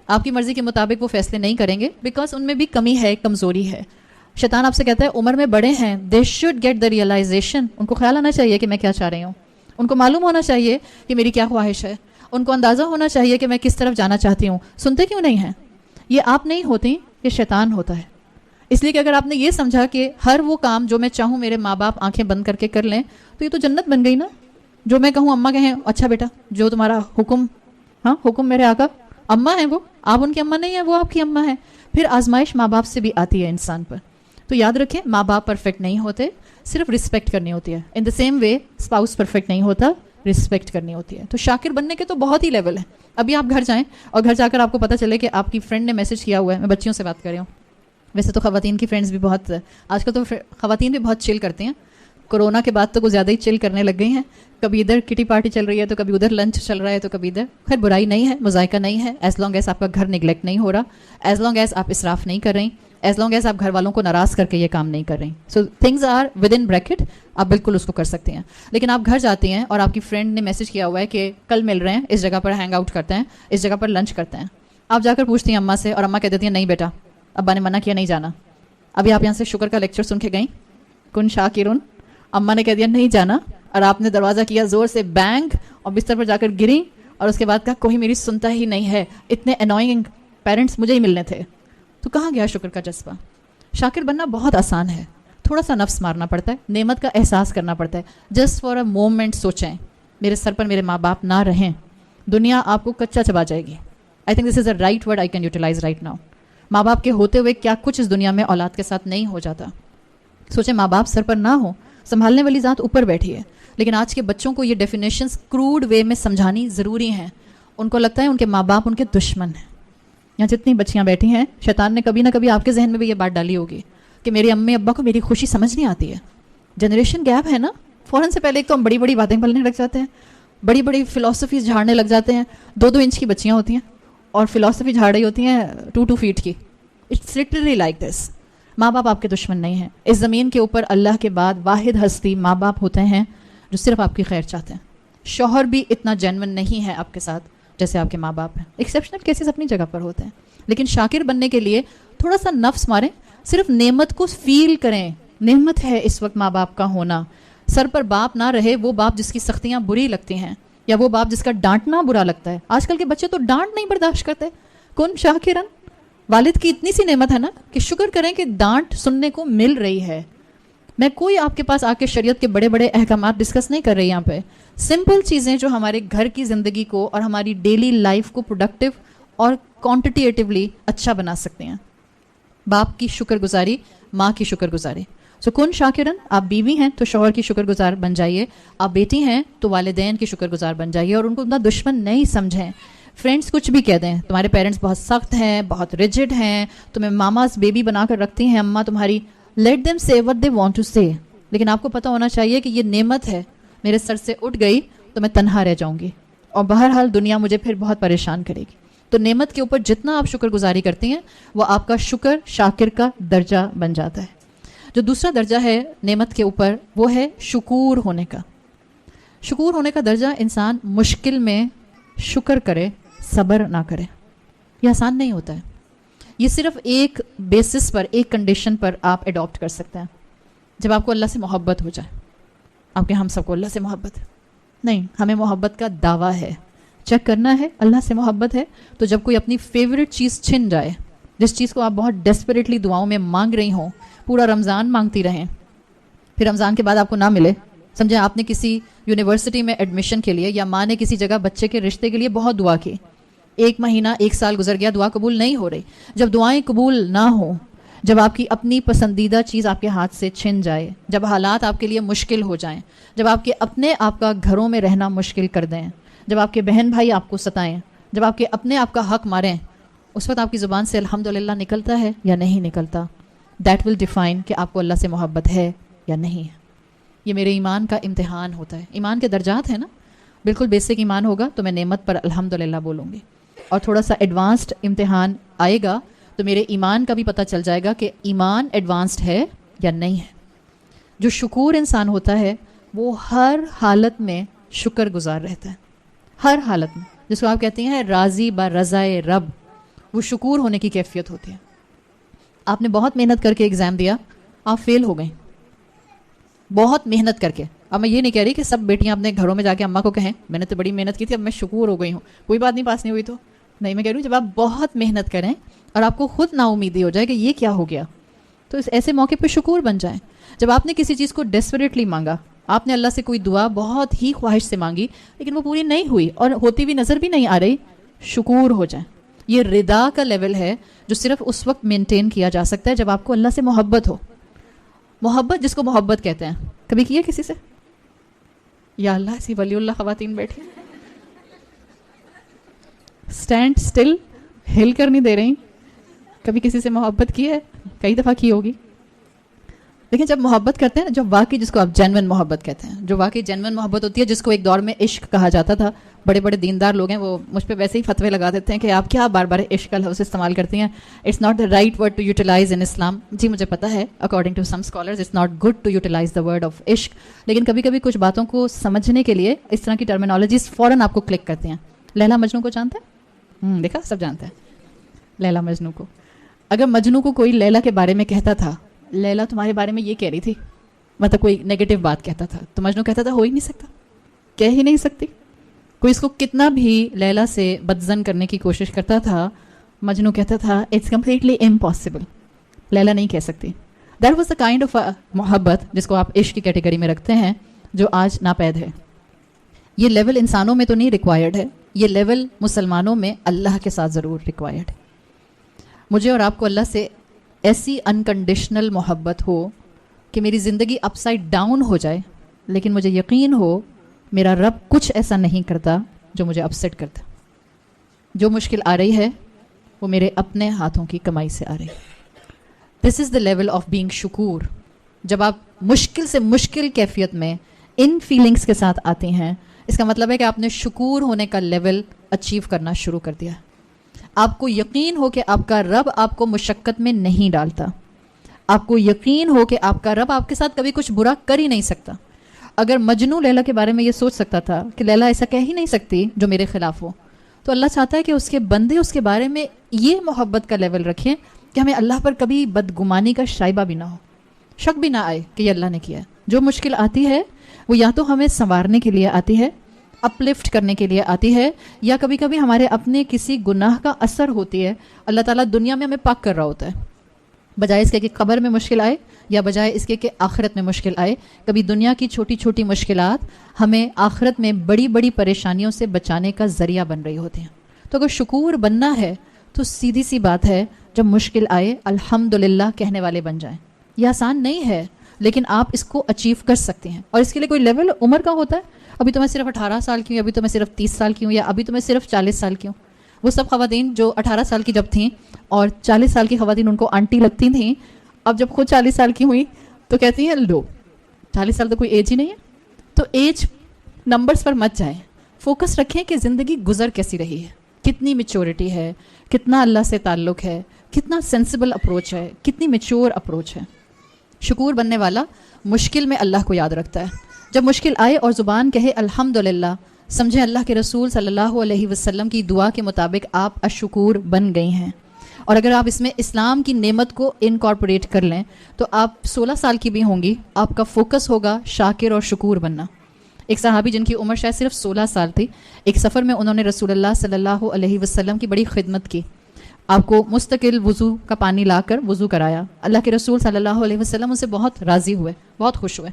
آپ کی مرضی کے مطابق وہ فیصلے نہیں کریں گے بیکاز ان میں بھی کمی ہے، کمزوری ہے. شیطان آپ سے کہتا ہے عمر میں بڑے ہیں، they should get the realisation. ان کو خیال آنا چاہیے کہ میں کیا چاہ رہی ہوں. ان کو معلوم ہونا چاہیے کہ میری کیا خواہش ہے. ان کو اندازہ ہونا چاہیے کہ میں کس طرف جانا چاہتی ہوں. سنتے کیوں نہیں ہیں؟ یہ آپ نہیں ہوتی، یہ شیطان ہوتا ہے. اس لیے کہ اگر آپ نے یہ سمجھا کہ ہر وہ کام جو میں چاہوں میرے ماں باپ آنکھیں بند کر کے کر لیں تو یہ تو جنت بن گئی نا. جو میں کہوں اماں کہیں اچھا بیٹا جو تمہارا حکم، ہاں حکم میرے آقا. اماں ہیں وہ، آپ ان کی اماں نہیں ہیں، وہ آپ کی اماں ہیں. پھر آزمائش ماں باپ سے بھی آتی ہے انسان پر. تو یاد رکھیں ماں باپ پرفیکٹ نہیں ہوتے، صرف رسپیکٹ کرنی ہوتی ہے. In the same way spouse perfect نہیں ہوتا، رسپیکٹ کرنی ہوتی ہے. تو شاکر بننے کے تو بہت ہی لیول ہیں. ابھی آپ گھر جائیں اور گھر جا کر آپ کو پتہ چلے کہ آپ کی فرینڈ نے میسج کیا ہوا ہے. میں بچیوں سے بات کر رہی ہوں. ویسے تو خواتین کی فرینڈز بھی بہت، آج کل تو خواتین بھی بہت چل کرتی ہیں. کورونا کے بعد تو کچھ زیادہ ہی چل کرنے لگ گئی ہیں. کبھی ادھر کٹی پارٹی چل رہی ہے تو کبھی ادھر لنچ چل رہا ہے تو کبھی ادھر. خیر برائی نہیں ہے، مذائقہ نہیں ہے، ایز لانگ ایز آپ کا گھر نگلیکٹ نہیں ہو رہا، ایز لانگ ایز آپ اسراف نہیں کر رہی، ایز لانگ ایز آپ گھر والوں کو ناراض کر کے یہ کام نہیں کر رہی. So things are within bracket. آپ بالکل اس کو کر سکتے ہیں. لیکن آپ گھر جاتی ہیں اور آپ کی فرینڈ نے میسج کیا ہوا ہے کہ کل مل رہے ہیں، اس جگہ پر ہینگ آؤٹ کرتے ہیں، اس جگہ پر لنچ کرتے ہیں. آپ جا کر پوچھتی ہیں اماں سے اور اماں کہہ دیتی ہیں نہیں بیٹا ابا نے منع کیا نہیں جانا. ابھی آپ یہاں سے شکر کا لیکچر سن کے گئیں، کن شاکرون. اماں نے کہہ دیا نہیں جانا اور آپ نے دروازہ کیا زور سے بینگ اور بستر پر جا کر گری اور اس کے بعد کہا کوئی میری سنتا ہی نہیں ہے، اتنے انوائنگ پیرنٹس مجھے ہی ملنے تھے. تو کہاں گیا شکر کا جذبہ؟ شاکر بننا بہت آسان ہے. تھوڑا سا نفس مارنا پڑتا ہے، نعمت کا احساس کرنا پڑتا ہے. جسٹ فار اے مومنٹ سوچیں میرے سر پر میرے ماں باپ نہ رہیں، دنیا آپ کو کچا چبا جائے گی. I think this is a right word I can utilize right now. ماں باپ کے ہوتے ہوئے کیا کچھ اس دنیا میں اولاد کے ساتھ نہیں ہو جاتا. سوچیں ماں باپ سر پر نہ ہو، سنبھالنے والی ذات اوپر بیٹھی ہے. لیکن آج کے بچوں کو یہ ڈیفینیشنز کروڈ وے میں سمجھانی ضروری ہیں. ان کو لگتا ہے ان کے ماں باپ ان کے دشمن ہیں. یہاں جتنی بچیاں بیٹھی ہیں شیطان نے کبھی نہ کبھی آپ کے ذہن میں بھی یہ بات ڈالی ہوگی کہ میری امی ابا کو میری خوشی سمجھ نہیں آتی ہے. جنریشن گیپ ہے نا. فوراً سے پہلے ایک تو ہم بڑی بڑی باتیں بولنے لگ جاتے ہیں، بڑی بڑی فلاسفیز جھاڑنے لگ جاتے ہیں. 2-2 انچ کی بچیاں ہوتی ہیں اور فلاسفی جھاڑ رہی ہوتی ہیں 2 فیٹ کی. It's literally like this. ماں باپ آپ کے دشمن نہیں ہیں. اس زمین کے اوپر اللہ کے بعد واحد ہستی ماں باپ ہوتے ہیں جو صرف آپ کی خیر چاہتے ہیں. شوہر بھی اتنا جینون نہیں ہے آپ کے ساتھ جیسے آپ کے ماں باپ ہیں. ایکسیپشنل کیسز اپنی جگہ پر ہوتے ہیں. لیکن شاکر بننے کے لیے تھوڑا سا نفس ماریں، صرف نعمت کو فیل کریں. نعمت ہے اس وقت ماں باپ کا ہونا. سر پر باپ نہ رہے، وہ باپ جس کی سختیاں بری لگتی ہیں یا وہ باپ جس کا ڈانٹنا برا لگتا ہے. آج کل کے بچے تو ڈانٹ نہیں برداشت کرتے. کن شاکرن. والد کی اتنی سی نعمت ہے نا کہ شکر کریں کہ ڈانٹ سننے کو مل رہی ہے. میں کوئی آپ کے پاس آ کے شریعت کے بڑے بڑے احکامات ڈسکس نہیں کر رہی یہاں پہ. سمپل چیزیں جو ہمارے گھر کی زندگی کو اور ہماری ڈیلی لائف کو پروڈکٹیو اور کوانٹیٹیولی اچھا بنا سکتے ہیں. باپ کی شکر گزاری، ماں کی شکر گزاری. سو کن شاکرن. آپ بیوی ہیں تو شوہر کی شکر گزار بن جائیے. آپ بیٹی ہیں تو والدین کی شکر گزار بن جائیے اور ان کو اتنا دشمن نہیں سمجھیں. فرینڈس کچھ بھی کہہ دیں، تمہارے پیرنٹس بہت سخت ہیں، بہت ریجڈ ہیں، تمہیں ماماز بیبی بنا کر رکھتی ہیں اماں تمہاری. لیٹ دیم سے وٹ دے وانٹ ٹو سے. لیکن آپ کو پتہ ہونا چاہیے کہ یہ نعمت ہے. میرے سر سے اٹھ گئی تو میں تنہا رہ جاؤں گی اور بہرحال دنیا مجھے پھر بہت پریشان کرے گی. تو نعمت کے اوپر جتنا آپ شکر گزاری کرتی ہیں وہ آپ کا شکر شاکر کا درجہ بن جاتا ہے. جو دوسرا درجہ ہے نعمت کے اوپر وہ ہے شکور ہونے کا. شکور ہونے کا درجہ انسان مشکل میں شکر کرے، صبر نہ کرے. یہ آسان نہیں ہوتا ہے. یہ صرف ایک بیسس پر، ایک کنڈیشن پر آپ اڈاپٹ کر سکتے ہیں. جب آپ کو اللہ سے محبت ہو جائے. آپ کے ہم سب کو اللہ سے محبت ہے نہیں، ہمیں محبت کا دعویٰ ہے. چیک کرنا ہے اللہ سے محبت ہے تو جب کوئی اپنی فیوریٹ چیز چھن جائے، جس چیز کو آپ بہت ڈیسپریٹلی دعاؤں میں مانگ رہی ہوں، پورا رمضان مانگتی رہیں پھر رمضان کے بعد آپ کو نہ ملے. سمجھیں آپ نے کسی یونیورسٹی میں ایڈمیشن کے لیے یا ماں نے کسی جگہ بچے کے رشتے کے لیے بہت دعا کی, 1 مہینہ 1 سال گزر گیا, دعا قبول نہیں ہو رہی. جب دعائیں قبول نہ ہوں, جب آپ کی اپنی پسندیدہ چیز آپ کے ہاتھ سے چھن جائے, جب حالات آپ کے لیے مشکل ہو جائیں, جب آپ کے اپنے آپ کا گھروں میں رہنا مشکل کر دیں, جب آپ کے بہن بھائی آپ کو ستائیں, جب آپ کے اپنے آپ کا حق ماریں, اس وقت آپ کی زبان سے الحمدللہ نکلتا ہے یا نہیں نکلتا. دیٹ ول ڈیفائن کہ آپ کو اللہ سے محبت ہے یا نہیں ہے. یہ میرے ایمان کا امتحان ہوتا ہے. ایمان کے درجات ہیں نا, بالکل بیسک ایمان ہوگا تو میں نعمت پر الحمدللہ بولوں گی, اور تھوڑا سا ایڈوانسڈ امتحان آئے گا تو میرے ایمان کا بھی پتہ چل جائے گا کہ ایمان ایڈوانسڈ ہے یا نہیں ہے. جو شکور انسان ہوتا ہے وہ ہر حالت میں شکر گزار رہتا ہے, ہر حالت میں, جس کو آپ کہتے ہیں راضی با رضائے رب, وہ شکور ہونے کی کیفیت ہوتی ہے. آپ نے بہت محنت کر کے ایگزام دیا, آپ فیل ہو گئیں بہت محنت کر کے. اب میں یہ نہیں کہہ رہی کہ سب بیٹیاں اپنے گھروں میں جا کے اماں کو کہیں میں نے تو بڑی محنت کی تھی, اب میں شکور ہو گئی ہوں, کوئی بات نہیں پاس نہیں ہوئی تو نہیں. میں کہہ رہی ہوں جب آپ بہت محنت کریں اور آپ کو خود نا امیدی ہو جائے کہ یہ کیا ہو گیا, تو اس ایسے موقع پہ شکور بن جائیں. جب آپ نے کسی چیز کو ڈیسپریٹلی مانگا, آپ نے اللہ سے کوئی دعا بہت ہی خواہش سے مانگی لیکن وہ پوری نہیں ہوئی اور ہوتی ہوئی نظر بھی نہیں آ رہی, شکور ہو جائیں. یہ رضا کا لیول ہے جو صرف اس وقت مینٹین کیا جا سکتا ہے جب آپ کو اللہ سے محبت ہو. محبت جس کو محبت کہتے ہیں, کبھی کیا کسی سے؟ یا اللہ ایسی ولی اللہ خواتین بیٹھی اسٹینڈ اسٹل, ہل کر نہیں دے رہی. کبھی کسی سے محبت کی ہے؟ کئی دفعہ کی ہوگی. لیکن جب محبت کرتے ہیں نا, جب واقعی جس کو آپ جینون محبت کہتے ہیں, جو واقعی جینون محبت ہوتی ہے, جس کو ایک دور میں عشق کہا جاتا تھا. بڑے بڑے دیندار لوگ ہیں وہ مجھ پہ ویسے ہی فتوے لگا دیتے ہیں کہ آپ کیا بار بار عشق کا لفظ استعمال کرتی ہیں, it's not the right word to utilise in Islam. جی مجھے پتا ہے, according to some scholars it's not good to utilise the word of عشق, لیکن کبھی کبھی کچھ باتوں کو سمجھنے کے لیے اس طرح کی ٹرمینالوجیز فوراً آپ کو کلک کرتے ہیں. لیلا مجنو کو جانتے ہیں؟ دیکھا, سب جانتے ہیں لیلا مجنو کو. اگر مجنو کو کوئی لیلا کے بارے میں کہتا تھا, لیلا تمہارے بارے میں یہ کہہ رہی تھی, مطلب کوئی نیگیٹو بات کہتا تھا, تو مجنو کہتا تھا ہو ہی نہیں سکتا, کہہ ہی نہیں سکتی. کوئی اس کو کتنا بھی لیلا سے بدزن کرنے کی کوشش کرتا تھا, مجنو کہتا تھا اٹس کمپلیٹلی امپاسبل, لیلا نہیں کہہ سکتی. That was the kind of محبت جس کو آپ عشق کی کیٹیگری میں رکھتے ہیں, جو آج ناپید ہے. یہ لیول انسانوں میں تو نہیں ریکوائرڈ ہے, یہ لیول مسلمانوں میں اللہ کے ساتھ ضرور ریکوائرڈ ہے. مجھے اور آپ کو اللہ سے ایسی انکنڈیشنل محبت ہو کہ میری زندگی اپ سائڈ ڈاؤن ہو جائے, لیکن مجھے یقین ہو میرا رب کچھ ایسا نہیں کرتا جو مجھے اپسیٹ کرتا. جو مشکل آ رہی ہے وہ میرے اپنے ہاتھوں کی کمائی سے آ رہی ہے. دس از دا لیول آف بینگ شکور. جب آپ مشکل سے مشکل کیفیت میں ان فیلنگس کے ساتھ آتے ہیں, اس کا مطلب ہے کہ آپ نے شکور ہونے کا لیول اچیو کرنا شروع کر دیا. آپ کو یقین ہو کہ آپ کا رب آپ کو مشقت میں نہیں ڈالتا, آپ کو یقین ہو کہ آپ کا رب آپ کے ساتھ کبھی کچھ برا کر ہی نہیں سکتا. اگر مجنو لیلا کے بارے میں یہ سوچ سکتا تھا کہ لیلا ایسا کہہ ہی نہیں سکتی جو میرے خلاف ہو, تو اللہ چاہتا ہے کہ اس کے بندے اس کے بارے میں یہ محبت کا لیول رکھیں کہ ہمیں اللہ پر کبھی بدگمانی کا شائبہ بھی نہ ہو, شک بھی نہ آئے کہ یہ اللہ نے کیا ہے. جو مشکل آتی ہے وہ یا تو ہمیں سنوارنے کے لیے آتی ہے, اپلفٹ کرنے کے لیے آتی ہے, یا کبھی کبھی ہمارے اپنے کسی گناہ کا اثر ہوتی ہے. اللہ تعالیٰ دنیا میں ہمیں پاک کر رہا ہوتا ہے, بجائے اس کے کہ قبر میں مشکل آئے یا بجائے اس کے کہ آخرت میں مشکل آئے. کبھی دنیا کی چھوٹی چھوٹی مشکلات ہمیں آخرت میں بڑی بڑی پریشانیوں سے بچانے کا ذریعہ بن رہی ہوتی ہیں. تو اگر شکور بننا ہے تو سیدھی سی بات ہے, جب مشکل آئے الحمدللہ کہنے والے بن جائیں. یہ آسان نہیں ہے لیکن آپ اس کو اچیو کر سکتے ہیں, اور اس کے لیے کوئی لیول عمر کا ہوتا ہے. ابھی تو میں صرف 18 سال کی ہوں, ابھی تو میں صرف 30 سال کی ہوں, یا ابھی تو میں صرف 40 سال کی ہوں. وہ سب خواتین جو 18 سال کی جب تھیں اور 40 سال کی خواتین ان کو آنٹی لگتی تھیں, اب جب خود 40 سال کی ہوئی تو کہتی ہیں لو 40 سال تو کوئی ایج ہی نہیں ہے. تو ایج نمبرز پر مت جائیں, فوکس رکھیں کہ زندگی گزر کیسی رہی ہے, کتنی میچورٹی ہے, کتنا اللہ سے تعلق ہے, کتنا سینسیبل اپروچ ہے, کتنی میچور اپروچ ہے. شکور بننے والا مشکل میں اللہ کو یاد رکھتا ہے. جب مشکل آئے اور زبان کہے الحمدللہ, سمجھیں اللہ کے رسول صلی اللہ علیہ وسلم کی دعا کے مطابق آپ اشکور بن گئی ہیں. اور اگر آپ اس میں اسلام کی نعمت کو انکارپوریٹ کر لیں تو آپ 16 سال کی بھی ہوں گی, آپ کا فوکس ہوگا شاکر اور شکور بننا. ایک صحابی جن کی عمر شاید صرف 16 سال تھی, ایک سفر میں انہوں نے رسول اللہ صلی اللہ علیہ وسلم کی بڑی خدمت کی. آپ کو مستقل وضو کا پانی لا کر وضو کرایا. اللہ کے رسول صلی اللہ علیہ وسلم ان سے بہت راضی ہوئے, بہت خوش ہوئے.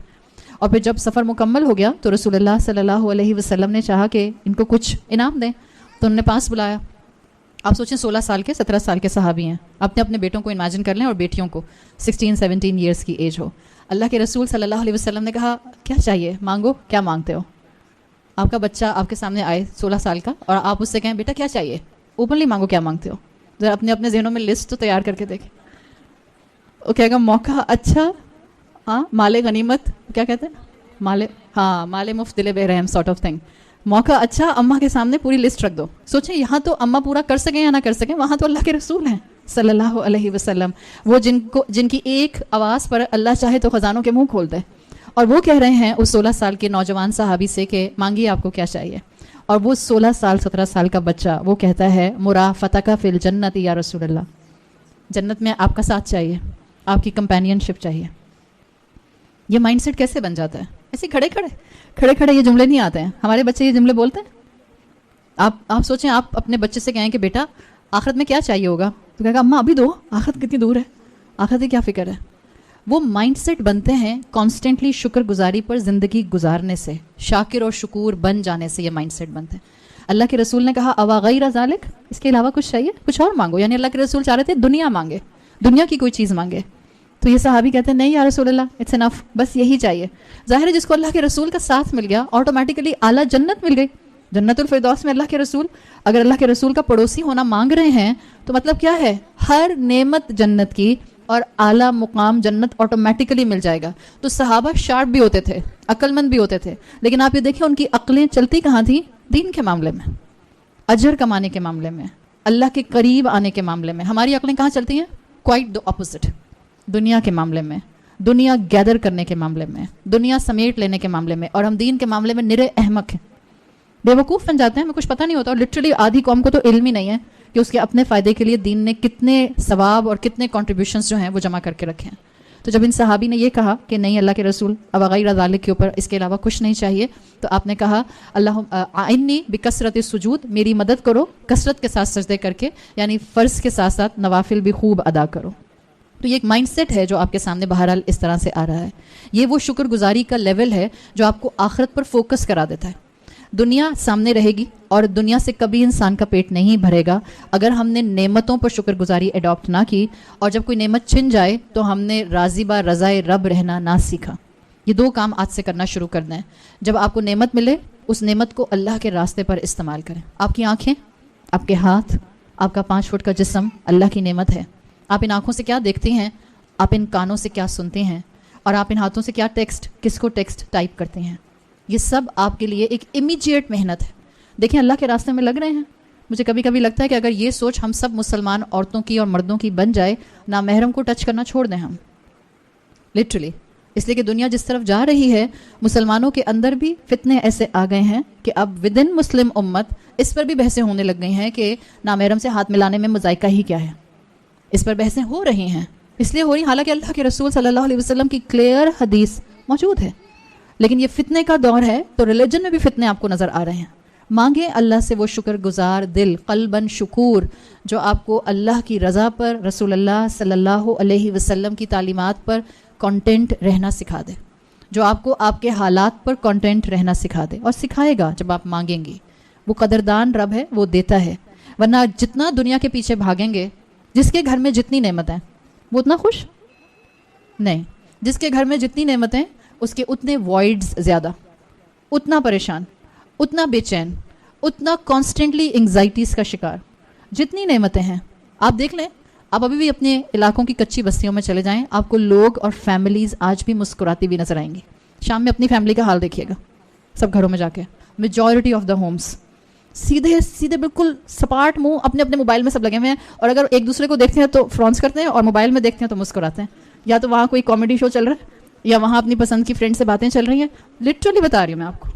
اور پھر جب سفر مکمل ہو گیا تو رسول اللہ صلی اللہ علیہ وسلم نے چاہا کہ ان کو کچھ انعام دیں, تو انہوں نے پاس بلایا. آپ سوچیں 16 سال کے 17 سال کے صحابی ہیں, اپنے اپنے بیٹوں کو امیجن کر لیں, اور بیٹیوں کو 16-17 ایئرس کی ایج ہو. اللہ کے رسول صلی اللہ علیہ وسلم نے کہا کیا چاہیے, مانگو, کیا مانگتے ہو. آپ کا بچہ آپ کے سامنے آئے 16 سال کا, اور آپ اس سے کہیں بیٹا کیا چاہیے, اوپنلی مانگو کیا مانگتے ہو. ذرا اپنے اپنے ذہنوں میں لسٹ تو تیار کر کے دیکھیں. وہ کہے گا موقع اچھا, ہاں مال غنیمت, کیا کہتے ہیں, مال مفت دل بے رحم سارٹ آف تھنگ. موقع اچھا, اماں کے سامنے پوری لسٹ رکھ دو. سوچیں یہاں تو اماں پورا کر سکیں یا نہ کر سکیں, وہاں تو اللہ کے رسول ہیں صلی اللہ علیہ وسلم, وہ جن کی ایک آواز پر اللہ چاہے تو خزانوں کے منہ کھول دے. اور وہ کہہ رہے ہیں اس 16 سال کے نوجوان صحابی سے کہ مانگیے آپ کو کیا چاہیے. اور وہ 16 سال 17 سال کا بچہ وہ کہتا ہے مرافتک فی الجنت یا رسول اللہ, جنت میں آپ کا ساتھ چاہیے, آپ کی کمپینین شپ چاہیے. یہ مائنڈ سیٹ کیسے بن جاتا ہے؟ ایسے کھڑے کھڑے یہ جملے نہیں آتے ہیں. ہمارے بچے یہ جملے بولتے ہیں. آپ سوچیں, آپ اپنے بچے سے کہیں کہ بیٹا آخرت میں کیا چاہیے ہوگا, تو کہے گا اماں ابھی دو, آخرت کتنی دور ہے, آخرت کی کیا فکر ہے. وہ مائنڈ سیٹ بنتے ہیں کانسٹنٹلی شکر گزاری پر زندگی گزارنے سے, شاکر اور شکور بن جانے سے یہ مائنڈ سیٹ بنتے ہیں. اللہ کے رسول نے کہا اوا غیر ذالک, اس کے علاوہ کچھ چاہیے, کچھ اور مانگو. یعنی اللہ کے رسول چاہ رہے تھے دنیا مانگے, دنیا کی کوئی چیز مانگے. تو یہ صحابی کہتے ہیں نہیں یا رسول اللہ اٹس انف, بس یہی چاہیے. ظاہر ہے جس کو اللہ کے رسول کا ساتھ مل گیا آٹومیٹیکلی اعلیٰ جنت مل گئی, جنت الفردوس میں اللہ کے رسول. اگر اللہ کے رسول کا پڑوسی ہونا مانگ رہے ہیں تو مطلب کیا ہے, ہر نعمت جنت کی اور اعلیٰ مقام جنت آٹومیٹیکلی مل جائے گا. تو صحابہ شارپ بھی ہوتے تھے, عقل مند بھی ہوتے تھے, لیکن آپ یہ دیکھیں ان کی عقلیں چلتی کہاں تھیں, دین کے معاملے میں, اجر کمانے کے معاملے میں, اللہ کے قریب آنے کے معاملے میں. ہماری عقلیں کہاں چلتی ہیں, کوائٹ دا اپوزٹ, دنیا کے معاملے میں, دنیا گیدر کرنے کے معاملے میں, دنیا سمیٹ لینے کے معاملے میں. اور ہم دین کے معاملے میں نرے احمق ہیں, بے وقوف بن جاتے ہیں, ہمیں کچھ پتہ نہیں ہوتا. اور لٹرلی آدھی قوم کو تو علم ہی نہیں ہے کہ اس کے اپنے فائدے کے لیے دین نے کتنے ثواب اور کتنے کنٹریبیوشنز جو ہیں وہ جمع کر کے رکھے ہیں. تو جب ان صحابی نے یہ کہا کہ نہیں اللہ کے رسول اب غیر ذالک کے اوپر اس کے علاوہ کچھ نہیں چاہیے, تو آپ نے کہا اللہ اعنی بکثرت السجود, میری مدد کرو کثرت کے ساتھ سجدے کر کے, یعنی فرض کے ساتھ ساتھ نوافل بھی خوب ادا کرو. تو یہ ایک مائنڈ سیٹ ہے جو آپ کے سامنے بہرحال اس طرح سے آ رہا ہے. یہ وہ شکر گزاری کا لیول ہے جو آپ کو آخرت پر فوکس کرا دیتا ہے. دنیا سامنے رہے گی اور دنیا سے کبھی انسان کا پیٹ نہیں بھرے گا اگر ہم نے نعمتوں پر شکر گزاری اڈاپٹ نہ کی, اور جب کوئی نعمت چھن جائے تو ہم نے راضی با رضائے رب رہنا نہ سیکھا. یہ 2 کام آج سے کرنا شروع کر دیں. جب آپ کو نعمت ملے اس نعمت کو اللہ کے راستے پر استعمال کریں. آپ کی آنکھیں, آپ کے ہاتھ, آپ کا 5 فٹ کا جسم اللہ کی نعمت ہے. آپ ان آنکھوں سے کیا دیکھتے ہیں, آپ ان کانوں سے کیا سنتے ہیں, اور آپ ان ہاتھوں سے کیا ٹیکسٹ, کس کو ٹیکسٹ ٹائپ کرتے ہیں. یہ سب آپ کے لیے ایک امیجیٹ محنت ہے. دیکھیں اللہ کے راستے میں لگ رہے ہیں. مجھے کبھی کبھی لگتا ہے کہ اگر یہ سوچ ہم سب مسلمان عورتوں کی اور مردوں کی بن جائے, نامحرم کو ٹچ کرنا چھوڑ دیں ہم, لٹرلی. اس لیے کہ دنیا جس طرف جا رہی ہے, مسلمانوں کے اندر بھی فتنے ایسے آ گئے ہیں کہ اب ود ان مسلم امت اس پر بھی بحثیں ہونے لگ گئی ہیں کہ نامحرم سے ہاتھ ملانے میں مذائقہ ہی کیا ہے. اس پر بحثیں ہو رہی ہیں, اس لیے ہو رہی, حالانکہ اللہ کے رسول صلی اللہ علیہ وسلم کی کلیئر حدیث موجود ہے. لیکن یہ فتنے کا دور ہے, تو ریلیجن میں بھی فتنے آپ کو نظر آ رہے ہیں. مانگیں اللہ سے وہ شکر گزار دل, قلباً شکور, جو آپ کو اللہ کی رضا پر, رسول اللہ صلی اللہ علیہ وسلم کی تعلیمات پر کانٹینٹ رہنا سکھا دے, جو آپ کو آپ کے حالات پر کانٹینٹ رہنا سکھا دے. اور سکھائے گا جب آپ مانگیں گی. وہ قدردان رب ہے, وہ دیتا ہے. ورنہ جتنا دنیا کے پیچھے بھاگیں گے, جس کے گھر میں جتنی نعمتیں وہ اتنا خوش نہیں. جس کے گھر میں جتنی نعمتیں اس کے اتنے وائڈز زیادہ, اتنا پریشان, اتنا بے چین, اتنا کانسٹنٹلی انگزائٹیز کا شکار. جتنی نعمتیں ہیں آپ دیکھ لیں, آپ ابھی بھی اپنے علاقوں کی کچی بستیوں میں چلے جائیں, آپ کو لوگ اور فیملیز آج بھی مسکراتی بھی نظر آئیں گی. شام میں اپنی فیملی کا حال دیکھیے گا, سب گھروں میں جا کے, میجورٹی آف دا ہومس سیدھے بالکل سپاٹ منہ اپنے اپنے موبائل میں سب لگے ہوئے ہیں. اور اگر ایک دوسرے کو دیکھتے ہیں تو فرونس کرتے ہیں, اور موبائل میں دیکھتے ہیں تو مسکراتے ہیں. یا تو وہاں کوئی کامیڈی شو چل رہا ہے, یا وہاں اپنی پسند کی فرینڈ سے باتیں چل رہی ہیں. لٹرلی بتا رہی ہوں میں آپ کو.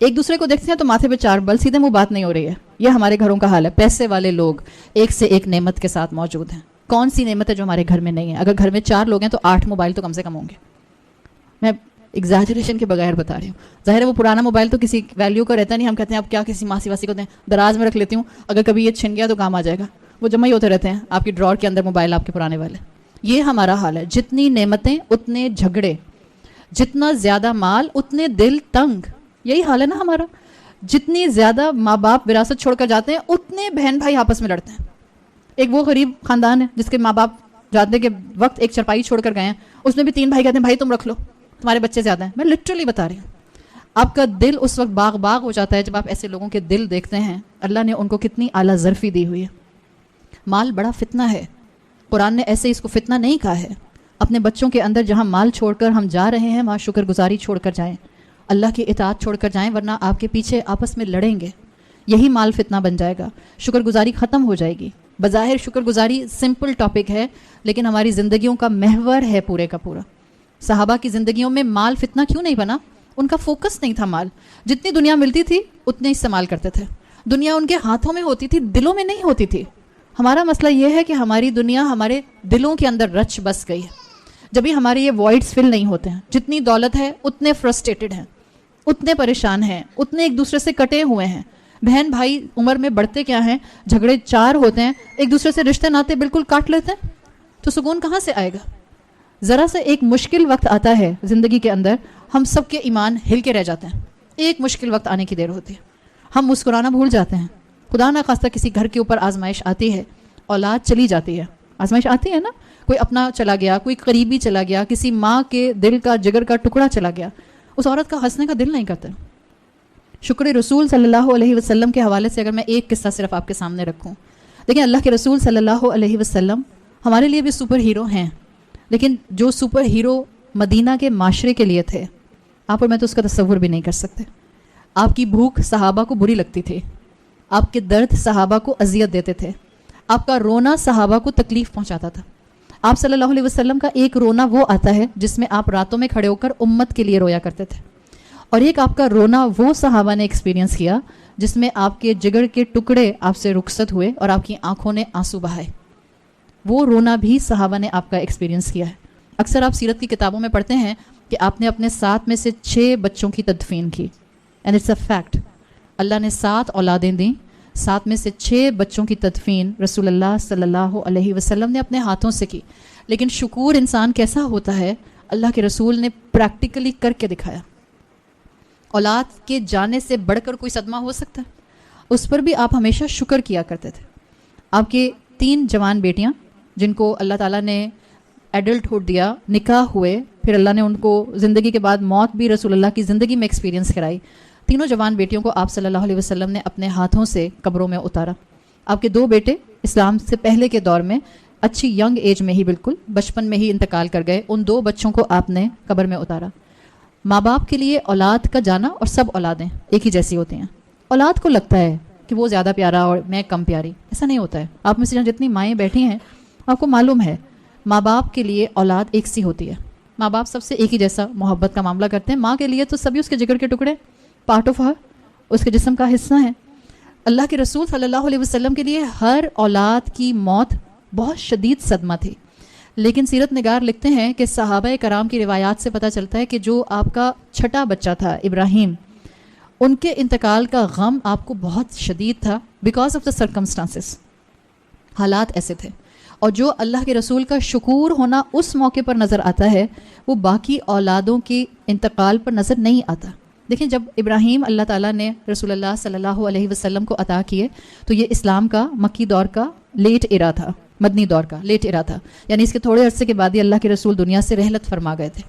ایک دوسرے کو دیکھتے ہیں تو ماتھے پہ 4 بل, سیدھے منہ بات نہیں ہو رہی ہے. یہ ہمارے گھروں کا حال ہے. پیسے والے لوگ ایک سے ایک نعمت کے ساتھ موجود ہیں. کون سی نعمت ہے جو ہمارے گھر میں نہیں ہے؟ اگر گھر میں 4 لوگ ہیں تو 8 موبائل تو کم سے کم ہوں گے. میں ایگزیجریشن کے بغیر بتا رہی ہوں. ظاہر ہے وہ پرانا موبائل تو کسی ویلیو کا رہتا نہیں. ہم کہتے ہیں اب کیا کسی ماسی واسی کو دیں, دراز میں رکھ لیتی ہوں, اگر کبھی یہ چھن گیا تو کام آ جائے گا. وہ جمع ہی ہوتے رہتے ہیں آپ کی ڈرار کے اندر موبائل آپ کے پرانے والے. یہ ہمارا حال ہے. جتنی نعمتیں اتنے جھگڑے, جتنا زیادہ مال اتنے دل تنگ. یہی حال ہے نا ہمارا. جتنی زیادہ ماں باپ وراثت چھوڑ کر جاتے ہیں اتنے بہن بھائی آپس میں لڑتے ہیں. ایک وہ غریب خاندان ہے جس کے ماں باپ جاتے کے وقت ایک چرپائی چھوڑ کر گئے ہیں, اس میں بھی 3 بھائی کہتے ہیں بھائی تم رکھ لو, تمہارے بچے زیادہ ہیں. میں لٹرلی بتا رہی ہوں. آپ کا دل اس وقت باغ باغ ہو جاتا ہے جب آپ ایسے لوگوں کے دل دیکھتے ہیں. اللہ نے ان کو کتنی اعلیٰ ظرفی دی ہوئی ہے. مال بڑا فتنہ ہے. قرآن نے ایسے اس کو فتنہ نہیں کہا ہے. اپنے بچوں کے اندر جہاں مال چھوڑ کر ہم جا رہے ہیں وہاں شکر گزاری چھوڑ کر جائیں, اللہ کی اطاعت چھوڑ کر جائیں, ورنہ آپ کے پیچھے آپس میں لڑیں گے. یہی مال فتنہ بن جائے گا. شکر گزاری ختم ہو جائے گی. بظاہر شکر گزاری سمپل ٹاپک ہے لیکن ہماری زندگیوں کا محور ہے پورے کا پورا. صحابہ کی زندگیوں میں مال فتنہ کیوں نہیں بنا؟ ان کا فوکس نہیں تھا مال. جتنی دنیا ملتی تھی اتنے استعمال کرتے تھے. دنیا ان کے ہاتھوں میں ہوتی تھی, دلوں میں نہیں ہوتی تھی. ہمارا مسئلہ یہ ہے کہ ہماری دنیا ہمارے دلوں کے اندر رچ بس گئی ہے. جب بھی ہمارے یہ وائڈس فل نہیں ہوتے ہیں. جتنی دولت ہے اتنے فرسٹریٹڈ ہیں, اتنے پریشان ہیں, اتنے ایک دوسرے سے کٹے ہوئے ہیں. بہن بھائی عمر میں بڑھتے کیا ہیں, جھگڑے 4 ہوتے ہیں, ایک دوسرے سے رشتے ناتے بالکل کاٹ لیتے ہیں. تو سکون کہاں سے آئے گا؟ ذرا سے ایک مشکل وقت آتا ہے زندگی کے اندر, ہم سب کے ایمان ہل کے رہ جاتے ہیں. ایک مشکل وقت آنے کی دیر ہوتی ہے, ہم مسکرانا بھول جاتے ہیں. خدا نہ خواستہ کسی گھر کے اوپر آزمائش آتی ہے, اولاد چلی جاتی ہے. آزمائش آتی ہے نا, کوئی اپنا چلا گیا, کوئی قریبی چلا گیا, کسی ماں کے دل کا جگر کا ٹکڑا چلا گیا. اس عورت کا ہنسنے کا دل نہیں کرتا. شکر رسول صلی اللہ علیہ وسلم کے حوالے سے اگر میں ایک قصہ صرف آپ کے سامنے رکھوں. دیکھیں, اللہ کے رسول صلی اللہ علیہ وسلم ہمارے لیے بھی سپر ہیرو ہیں, لیکن جو سپر ہیرو مدینہ کے معاشرے کے لیے تھے, آپ اور میں تو اس کا تصور بھی نہیں کر سکتے. آپ کی بھوک صحابہ کو بری لگتی تھی, آپ کے درد صحابہ کو اذیت دیتے تھے, آپ کا رونا صحابہ کو تکلیف پہنچاتا تھا. آپ صلی اللہ علیہ وسلم کا ایک رونا وہ آتا ہے جس میں آپ راتوں میں کھڑے ہو کر امت کے لیے رویا کرتے تھے, اور ایک آپ کا رونا وہ صحابہ نے ایکسپیرینس کیا جس میں آپ کے جگر کے ٹکڑے آپ سے رخصت ہوئے اور آپ کی آنکھوں نے آنسو بہائے. وہ رونا بھی صحابہ نے آپ کا ایکسپیرینس کیا ہے. اکثر آپ سیرت کی کتابوں میں پڑھتے ہیں کہ آپ نے اپنے 7 میں سے 6 بچوں کی تدفین کی, اینڈ اٹس اے فیکٹ. اللہ نے 7 اولادیں دیں, 7 میں سے 6 بچوں کی تدفین رسول اللہ صلی اللہ علیہ وسلم نے اپنے ہاتھوں سے کی. لیکن شکور انسان کیسا ہوتا ہے, اللہ کے رسول نے پریکٹیکلی کر کے دکھایا. اولاد کے جانے سے بڑھ کر کوئی صدمہ ہو سکتا ہے؟ اس پر بھی آپ ہمیشہ شکر کیا کرتے تھے. آپ کے 3 جوان بیٹیاں جن کو اللہ تعالیٰ نے ایڈلٹ ہوڈ دیا, نکاح ہوئے, پھر اللہ نے ان کو زندگی کے بعد موت بھی رسول اللہ کی زندگی میں ایکسپیرینس کرائی. تینوں جوان بیٹیوں کو آپ صلی اللہ علیہ وسلم نے اپنے ہاتھوں سے قبروں میں اتارا. آپ کے 2 بیٹے اسلام سے پہلے کے دور میں اچھی ینگ ایج میں ہی, بالکل بچپن میں ہی انتقال کر گئے. ان 2 بچوں کو آپ نے قبر میں اتارا. ماں باپ کے لیے اولاد کا جانا, اور سب اولادیں ایک ہی جیسی ہوتی ہیں. اولاد کو لگتا ہے کہ وہ زیادہ پیارا اور میں کم پیاری, ایسا نہیں ہوتا ہے. آپ میں سے جتنی مائیں بیٹھی ہیں آپ کو معلوم ہے ماں باپ کے لیے اولاد ایک سی ہوتی ہے. ماں باپ سب سے ایک ہی جیسا محبت کا معاملہ کرتے ہیں. ماں کے لیے تو سبھی اس کے جگر کے ٹکڑے, پارٹ آف ہر, اس کے جسم کا حصہ ہیں. اللہ کے رسول صلی اللہ علیہ وسلم کے لیے ہر اولاد کی موت بہت شدید صدمہ تھی. لیکن سیرت نگار لکھتے ہیں کہ صحابہ کرام کی روایات سے پتہ چلتا ہے کہ جو آپ کا چھٹا بچہ تھا ابراہیم, ان کے انتقال کا غم آپ کو بہت شدید تھا, بیکاز آف دا سرکمسٹانسز. حالات ایسے تھے. اور جو اللہ کے رسول کا شکور ہونا اس موقع پر نظر آتا ہے وہ باقی اولادوں کے انتقال پر نظر نہیں آتا. دیکھیں, جب ابراہیم اللہ تعالیٰ نے رسول اللہ صلی اللہ علیہ وسلم کو عطا کیے تو یہ اسلام کا مکی دور کا لیٹ ایرا تھا, مدنی دور کا لیٹ ایرا تھا. یعنی اس کے تھوڑے عرصے کے بعد ہی اللہ کے رسول دنیا سے رحلت فرما گئے تھے.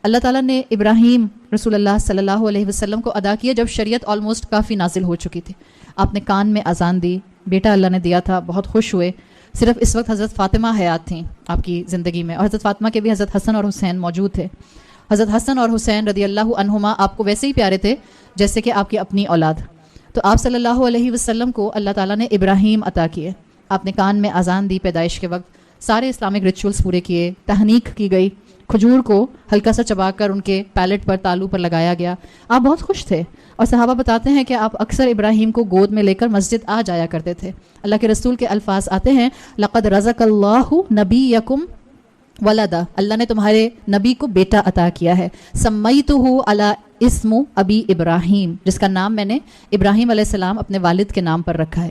اللہ تعالیٰ نے ابراہیم رسول اللہ صلی اللہ علیہ وسلم کو عطا کیا جب شریعت آلموسٹ کافی نازل ہو چکی تھی. آپ نے کان میں اذان دی, بیٹا اللہ نے دیا تھا, بہت خوش ہوئے. صرف اس وقت حضرت فاطمہ حیات تھیں آپ کی زندگی میں, اور حضرت فاطمہ کے بھی حضرت حسن اور حسین موجود تھے. حضرت حسن اور حسین رضی اللہ عنہما آپ کو ویسے ہی پیارے تھے جیسے کہ آپ کی اپنی اولاد. تو آپ صلی اللہ علیہ وسلم کو اللہ تعالیٰ نے ابراہیم عطا کیے. آپ نے کان میں اذان دی پیدائش کے وقت, سارے اسلامک ریچولز پورے کیے, تحنیک کی گئی, کھجور کو ہلکا سا چبا کر ان کے پیلٹ پر, تالو پر لگایا گیا. آپ بہت خوش تھے, اور صحابہ بتاتے ہیں کہ آپ اکثر ابراہیم کو گود میں لے کر مسجد آ جایا کرتے تھے. اللہ کے رسول کے الفاظ آتے ہیں, لقد رزق اللہ نبیکم ولدا, اللہ نے تمہارے نبی کو بیٹا عطا کیا ہے. سمیتہ علی اسم ابی ابراہیم, جس کا نام میں نے ابراہیم علیہ السلام اپنے والد کے نام پر رکھا ہے.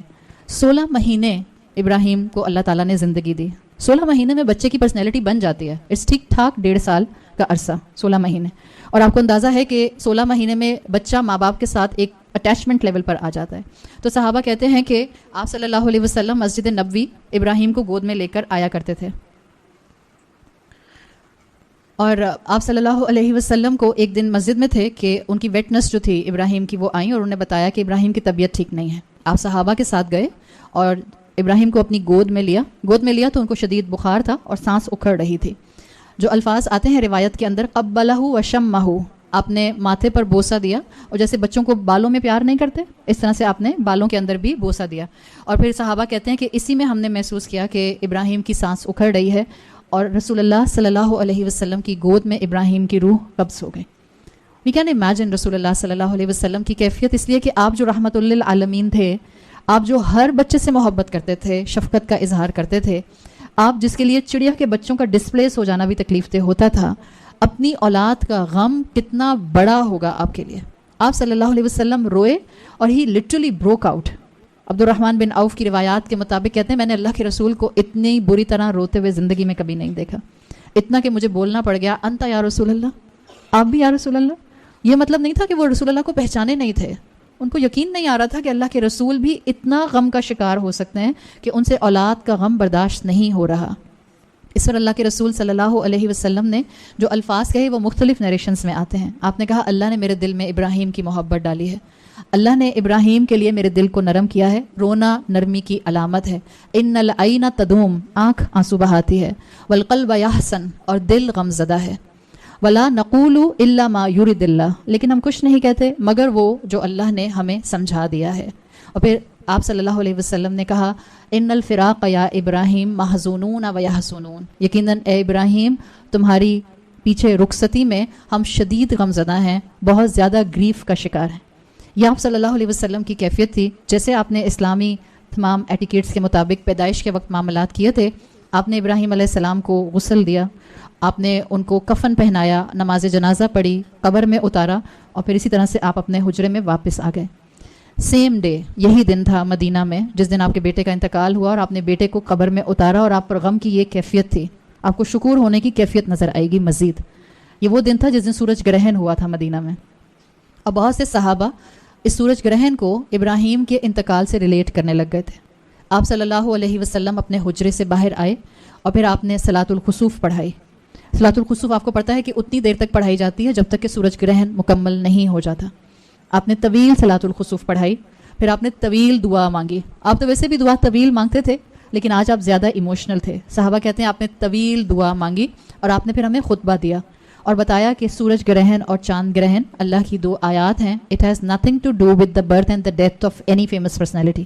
16 مہینے ابراہیم کو اللہ تعالیٰ نے زندگی دی. 16 مہینے میں بچے کی پرسنالٹی بن جاتی ہے. اٹس ٹھیک ٹھاک 1.5 سال کا عرصہ، 16 مہینے. اور آپ کو اندازہ ہے کہ 16 مہینے میں بچہ ماں باپ کے ساتھ ایک اٹیچمنٹ لیول پر آ جاتا ہے. تو صحابہ کہتے ہیں کہ آپ صلی اللہ علیہ وسلم مسجد نبوی ابراہیم کو گود میں لے کر آیا کرتے تھے. اور آپ صلی اللہ علیہ وسلم کو ایک دن مسجد میں تھے کہ ان کی ویٹنس جو تھی ابراہیم کی وہ آئیں اور انہوں نے بتایا کہ ابراہیم کی طبیعت ٹھیک نہیں ہے. آپ صحابہ کے ساتھ گئے اور ابراہیم کو اپنی گود میں لیا تو ان کو شدید بخار تھا اور سانس اکھڑ رہی تھی. جو الفاظ آتے ہیں روایت کے اندر، قبلہ وشمہ، آپ نے ماتھے پر بوسہ دیا، اور جیسے بچوں کو بالوں میں پیار نہیں کرتے اس طرح سے آپ نے بالوں کے اندر بھی بوسہ دیا. اور پھر صحابہ کہتے ہیں کہ اسی میں ہم نے محسوس کیا کہ ابراہیم کی سانس اکھڑ رہی ہے اور رسول اللہ صلی اللہ علیہ وسلم کی گود میں ابراہیم کی روح قبض ہو گئی. وی کین امیجن رسول اللہ صلی اللہ علیہ وسلم کی کیفیت، اس لیے کہ آپ جو رحمت للعالمین تھے، آپ جو ہر بچے سے محبت کرتے تھے، شفقت کا اظہار کرتے تھے، آپ جس کے لیے چڑیا کے بچوں کا ڈسپلیس ہو جانا بھی تکلیف دہ ہوتا تھا، اپنی اولاد کا غم کتنا بڑا ہوگا آپ کے لیے. آپ صلی اللہ علیہ وسلم روئے اور ہی لٹرلی بروک آؤٹ. عبد الرحمن بن عوف کی روایات کے مطابق کہتے ہیں میں نے اللہ کے رسول کو اتنی بری طرح روتے ہوئے زندگی میں کبھی نہیں دیکھا، اتنا کہ مجھے بولنا پڑ گیا انت یا رسول اللہ، آپ بھی یا رسول اللہ. یہ مطلب نہیں تھا کہ وہ رسول اللہ کو پہچانے نہیں تھے، ان کو یقین نہیں آ رہا تھا کہ اللہ کے رسول بھی اتنا غم کا شکار ہو سکتے ہیں کہ ان سے اولاد کا غم برداشت نہیں ہو رہا. اس پر اللہ کے رسول صلی اللہ علیہ وسلم نے جو الفاظ کہے وہ مختلف نیریشنز میں آتے ہیں. آپ نے کہا اللہ نے میرے دل میں ابراہیم کی محبت ڈالی ہے، اللہ نے ابراہیم کے لیے میرے دل کو نرم کیا ہے. رونا نرمی کی علامت ہے. ان العین تدوم، آنکھ آنسو بہاتی ہے. والقلب یحزن، اور دل غم زدہ ہے. ولا نقول الا ما یرید اللہ، لیکن ہم کچھ نہیں کہتے مگر وہ جو اللہ نے ہمیں سمجھا دیا ہے. اور پھر آپ صلی اللہ علیہ وسلم نے کہا ان الفراق یا ابراہیم محزونون و یحزنون، یقیناً اے ابراہیم تمہاری پیچھے رخصتی میں ہم شدید غم زدہ ہیں، بہت زیادہ گریف کا شکار ہیں. یہ آپ صلی اللہ علیہ وسلم کی کیفیت تھی. جیسے آپ نے اسلامی تمام ایٹیکیٹس کے مطابق پیدائش کے وقت معاملات کیے تھے، آپ نے ابراہیم علیہ السلام کو غسل دیا، آپ نے ان کو کفن پہنایا، نماز جنازہ پڑھی، قبر میں اتارا، اور پھر اسی طرح سے آپ اپنے حجرے میں واپس آ گئے. سیم ڈے، یہی دن تھا مدینہ میں جس دن آپ کے بیٹے کا انتقال ہوا اور آپ نے بیٹے کو قبر میں اتارا، اور آپ پر غم کی یہ کیفیت تھی. آپ کو شکور ہونے کی کیفیت نظر آئے گی مزید. یہ وہ دن تھا جس دن سورج گرہن ہوا تھا مدینہ میں. اور بہت سے صحابہ اس سورج گرہن کو ابراہیم کے انتقال سے ریلیٹ کرنے لگ گئے تھے. آپ صلی اللہ علیہ وسلم اپنے حجرے سے باہر آئے اور پھر آپ نے صلاۃ الخسوف پڑھائی. صلاۃ الخسوف آپ کو پتہ ہے کہ اتنی دیر تک پڑھائی جاتی ہے جب تک کہ سورج گرہن مکمل نہیں ہو جاتا. آپ نے طویل صلاۃ الخسوف پڑھائی، پھر آپ نے طویل دعا مانگی. آپ تو ویسے بھی دعا طویل مانگتے تھے لیکن آج آپ زیادہ ایموشنل تھے. صحابہ کہتے ہیں آپ نے طویل دعا مانگی اور آپ نے پھر ہمیں خطبہ دیا اور بتایا کہ سورج گرہن اور چاند گرہن اللہ کی 2 آیات ہیں. It has nothing to do with the birth and the death of any famous personality.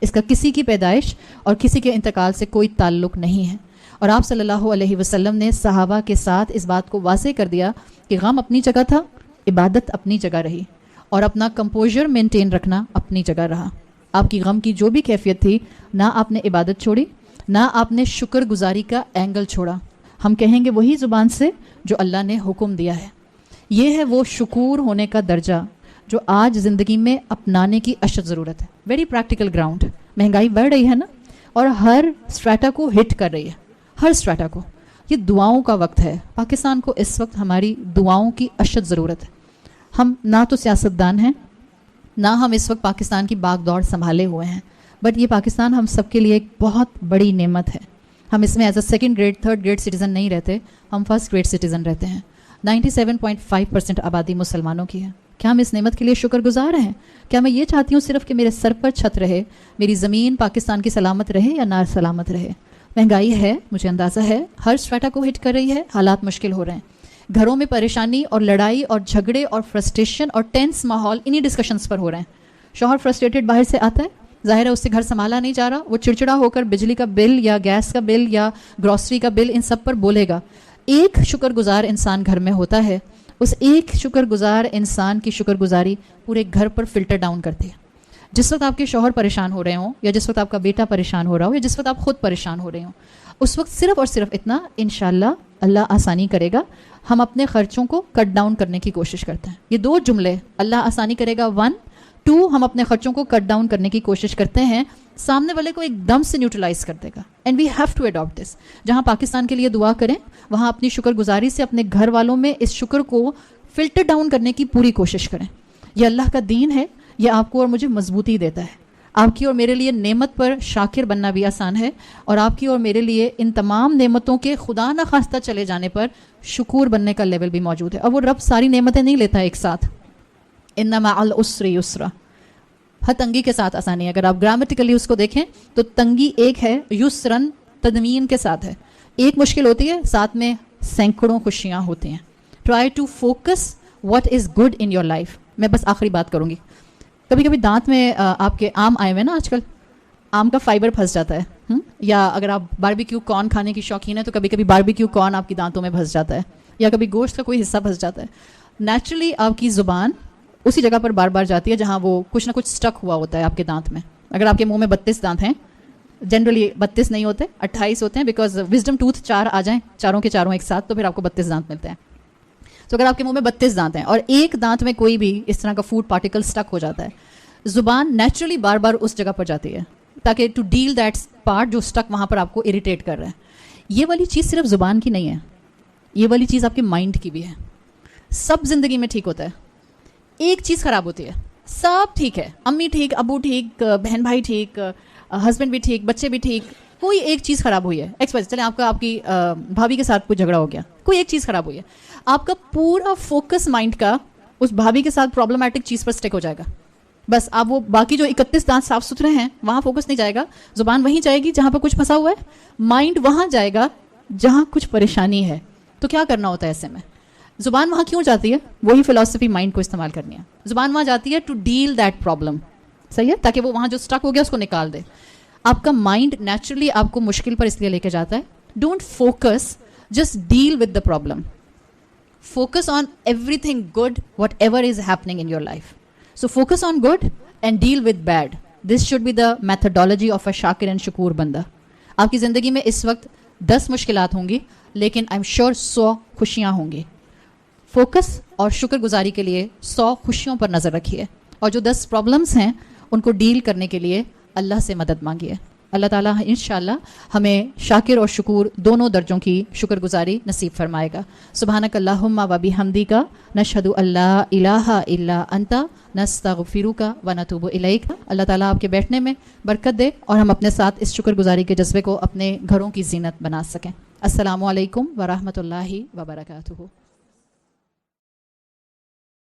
اس کا کسی کی پیدائش اور کسی کے انتقال سے کوئی تعلق نہیں ہے. اور آپ صلی اللہ علیہ وسلم نے صحابہ کے ساتھ اس بات کو واضح کر دیا کہ غم اپنی جگہ تھا، عبادت اپنی جگہ رہی، اور اپنا کمپوزر مینٹین رکھنا اپنی جگہ رہا. آپ کی غم کی جو بھی کیفیت تھی، نہ آپ نے عبادت چھوڑی، نہ آپ نے شکر گزاری کا اینگل چھوڑا. ہم کہیں گے وہی زبان سے جو اللہ نے حکم دیا ہے. یہ ہے وہ شکور ہونے کا درجہ جو آج زندگی میں اپنانے کی اشد ضرورت ہے. Very practical ground. مہنگائی بڑھ رہی ہے نا، اور ہر اسٹریٹا کو ہٹ کر رہی ہے، ہر اسٹریٹا کو. یہ دعاؤں کا وقت ہے. پاکستان کو اس وقت ہماری دعاؤں کی اشد ضرورت ہے. ہم نہ تو سیاستدان ہیں، نہ ہم اس وقت پاکستان کی باغ دوڑ سنبھالے ہوئے ہیں، بٹ یہ پاکستان ہم سب کے لیے ایک بہت بڑی نعمت ہے. ہم اس میں as a 2nd grade 3rd grade citizen نہیں رہتے، ہم 1st گریڈ سٹیزن رہتے ہیں. 97.5% آبادی مسلمانوں کی ہے. کیا ہم اس نعمت کے لیے شکر گزار ہیں؟ کیا میں یہ چاہتی ہوں صرف کہ میرے سر پر چھت رہے، میری زمین پاکستان کی سلامت رہے یا نہ سلامت رہے؟ مہنگائی ہے، مجھے اندازہ ہے، ہر اسٹریٹا کو ہٹ کر رہی ہے. حالات مشکل ہو رہے ہیں. گھروں میں پریشانی اور لڑائی اور جھگڑے اور فرسٹریشن اور ٹینس ماحول انہی ڈسکشنز پر ہو رہے ہیں. شوہر فرسٹریٹڈ باہر سے آتا ہے، ظاہر ہے اس سے گھر سنبھالا نہیں جا رہا، وہ چڑچڑا ہو کر بجلی کا بل یا گیس کا بل یا گروسری کا بل ان سب پر بولے گا. ایک شکر گزار انسان گھر میں ہوتا ہے، اس ایک شکر گزار انسان کی شکر گزاری پورے گھر پر فلٹر ڈاؤن کرتی ہے. جس وقت آپ کے شوہر پریشان ہو رہے ہوں، یا جس وقت آپ کا بیٹا پریشان ہو رہا ہو، یا جس وقت آپ خود پریشان ہو رہے ہوں، اس وقت صرف اور صرف اتنا، انشاءاللہ اللہ آسانی کرے گا. ہم اپنے خرچوں کو کٹ ڈاؤن کرنے کی کوشش کرتے ہیں. یہ 2 جملے، اللہ آسانی کرے گا 1، 2 ہم اپنے خرچوں کو کٹ ڈاؤن کرنے کی کوشش کرتے ہیں, سامنے والے کو ایک دم سے نیوٹرلائز کر دے گا. And we have to adapt this. جہاں پاکستان کے لیے دعا کریں وہاں اپنی شکر گزاری سے اپنے گھر والوں میں اس شکر کو فلٹر ڈاؤن کرنے کی پوری کوشش کریں. یہ اللہ کا دین ہے, یہ آپ کو اور مجھے مضبوطی دیتا ہے. آپ کی اور میرے لیے نعمت پر شاکر بننا بھی آسان ہے, اور آپ کی اور میرے لیے ان تمام نعمتوں کے خدا نخواستہ چلے جانے پر شکور بننے کا لیول بھی موجود ہے. اب وہ رب ساری نعمتیں نہیں لیتا ایک ساتھ. ان مع العسر یسرا, ہر تنگی کے ساتھ آسانی ہے. اگر آپ گرامیٹیکلی اس کو دیکھیں تو تنگی ایک ہے, یسرن تدمین کے ساتھ ہے. ایک مشکل ہوتی ہے, ساتھ میں سینکڑوں خوشیاں ہوتی ہیں. Try to focus what is good in your life. میں بس آخری بات کروں گی. کبھی کبھی دانت میں آپ کے آم آئے ہوئے نا آج کل, آم کا فائبر پھنس جاتا ہے, یا اگر آپ باربیکیو کارن کھانے کی شوقین ہیں تو کبھی کبھی باربیکیو کارن آپ کی دانتوں میں پھنس جاتا ہے, یا کبھی گوشت کا کوئی حصہ پھنس جاتا ہے. نیچرلی آپ کی زبان اسی جگہ پر بار بار جاتی ہے جہاں وہ کچھ نہ کچھ سٹک ہوا ہوتا ہے آپ کے دانت میں. اگر آپ کے منہ میں 32 دانت ہیں, جنرلی 32 نہیں ہوتے, 28 ہوتے ہیں, بیکاز وزڈم ٹوتھ 4 آ جائیں چاروں کے چاروں ایک ساتھ تو پھر آپ کو 32 دانت ملتے ہیں. تو اگر آپ کے منہ میں 32 دانت ہیں اور ایک دانت میں کوئی بھی اس طرح کا فوڈ پارٹیکل سٹک ہو جاتا ہے, زبان نیچرلی بار بار اس جگہ پر جاتی ہے تاکہ ٹو ڈیل دیٹ پارٹ جو سٹک وہاں پر آپ کو اریٹیٹ کر رہا ہے. یہ والی چیز صرف زبان کی نہیں ہے, یہ والی چیز آپ کے مائنڈ کی بھی ہے. سب زندگی میں ٹھیک ہوتا ہے, ایک چیز خراب ہوتی ہے. سب ٹھیک ہے, امی ٹھیک, ابو ٹھیک, بہن بھائی ٹھیک, ہسبینڈ بھی ٹھیک, بچے بھی ٹھیک, کوئی ایک چیز خراب ہوئی ہے. چلیں آپ کا آپ کی بھابھی کے ساتھ کوئی جھگڑا ہو گیا, کوئی ایک چیز خراب ہوئی ہے, آپ کا پورا فوکس مائنڈ کا اس بھابھی کے ساتھ پرابلمٹک چیز پر اسٹک ہو جائے گا. بس آپ وہ باقی جو 31 دانت صاف ستھرے ہیں وہاں فوکس نہیں جائے گا, زبان وہیں جائے گی جہاں پر کچھ پھنسا ہوا ہے, مائنڈ وہاں جائے گا جہاں کچھ پریشانی ہے. تو کیا کرنا ہوتا ہے ایسے میں؟ زبان وہاں کیوں جاتی ہے؟ وہی فلسفی مائنڈ کو استعمال کرنی ہے. زبان وہاں جاتی ہے ٹو ڈیل دیٹ پرابلم, صحیح ہے, تاکہ وہ وہاں جو اسٹک ہو گیا اس کو نکال دے. آپ کا مائنڈ نیچرلی آپ کو مشکل پر اس لیے لے کے جاتا ہے. Don't focus, just deal with the problem. Focus on everything good whatever is happening in your life. So focus on good and deal with bad. This should be the methodology of a Shakir and شکور بندہ. آپ کی زندگی میں اس وقت 10 مشکلات ہوں گی لیکن I'm sure 100 خوشیاں ہوں گی. فوکس اور شکر گزاری کے لیے 100 خوشیوں پر نظر رکھیے, اور جو 10 پرابلمس ہیں ان کو ڈیل کرنے کے لیے اللہ سے مدد مانگیے. اللہ تعالیٰ انشاءاللہ ہمیں شاکر اور شکور دونوں درجوں کی شکر گزاری نصیب فرمائے گا. سبحانک اللہم و بحمدک نشہد ان لا الہ الا انت نستغفرک و نتوب الیک. اللہ تعالیٰ آپ کے بیٹھنے میں برکت دے اور ہم اپنے ساتھ اس شکر گزاری کے جذبے کو اپنے گھروں کی زینت بنا سکیں. السلام علیکم ورحمۃ اللہ وبرکاتہ.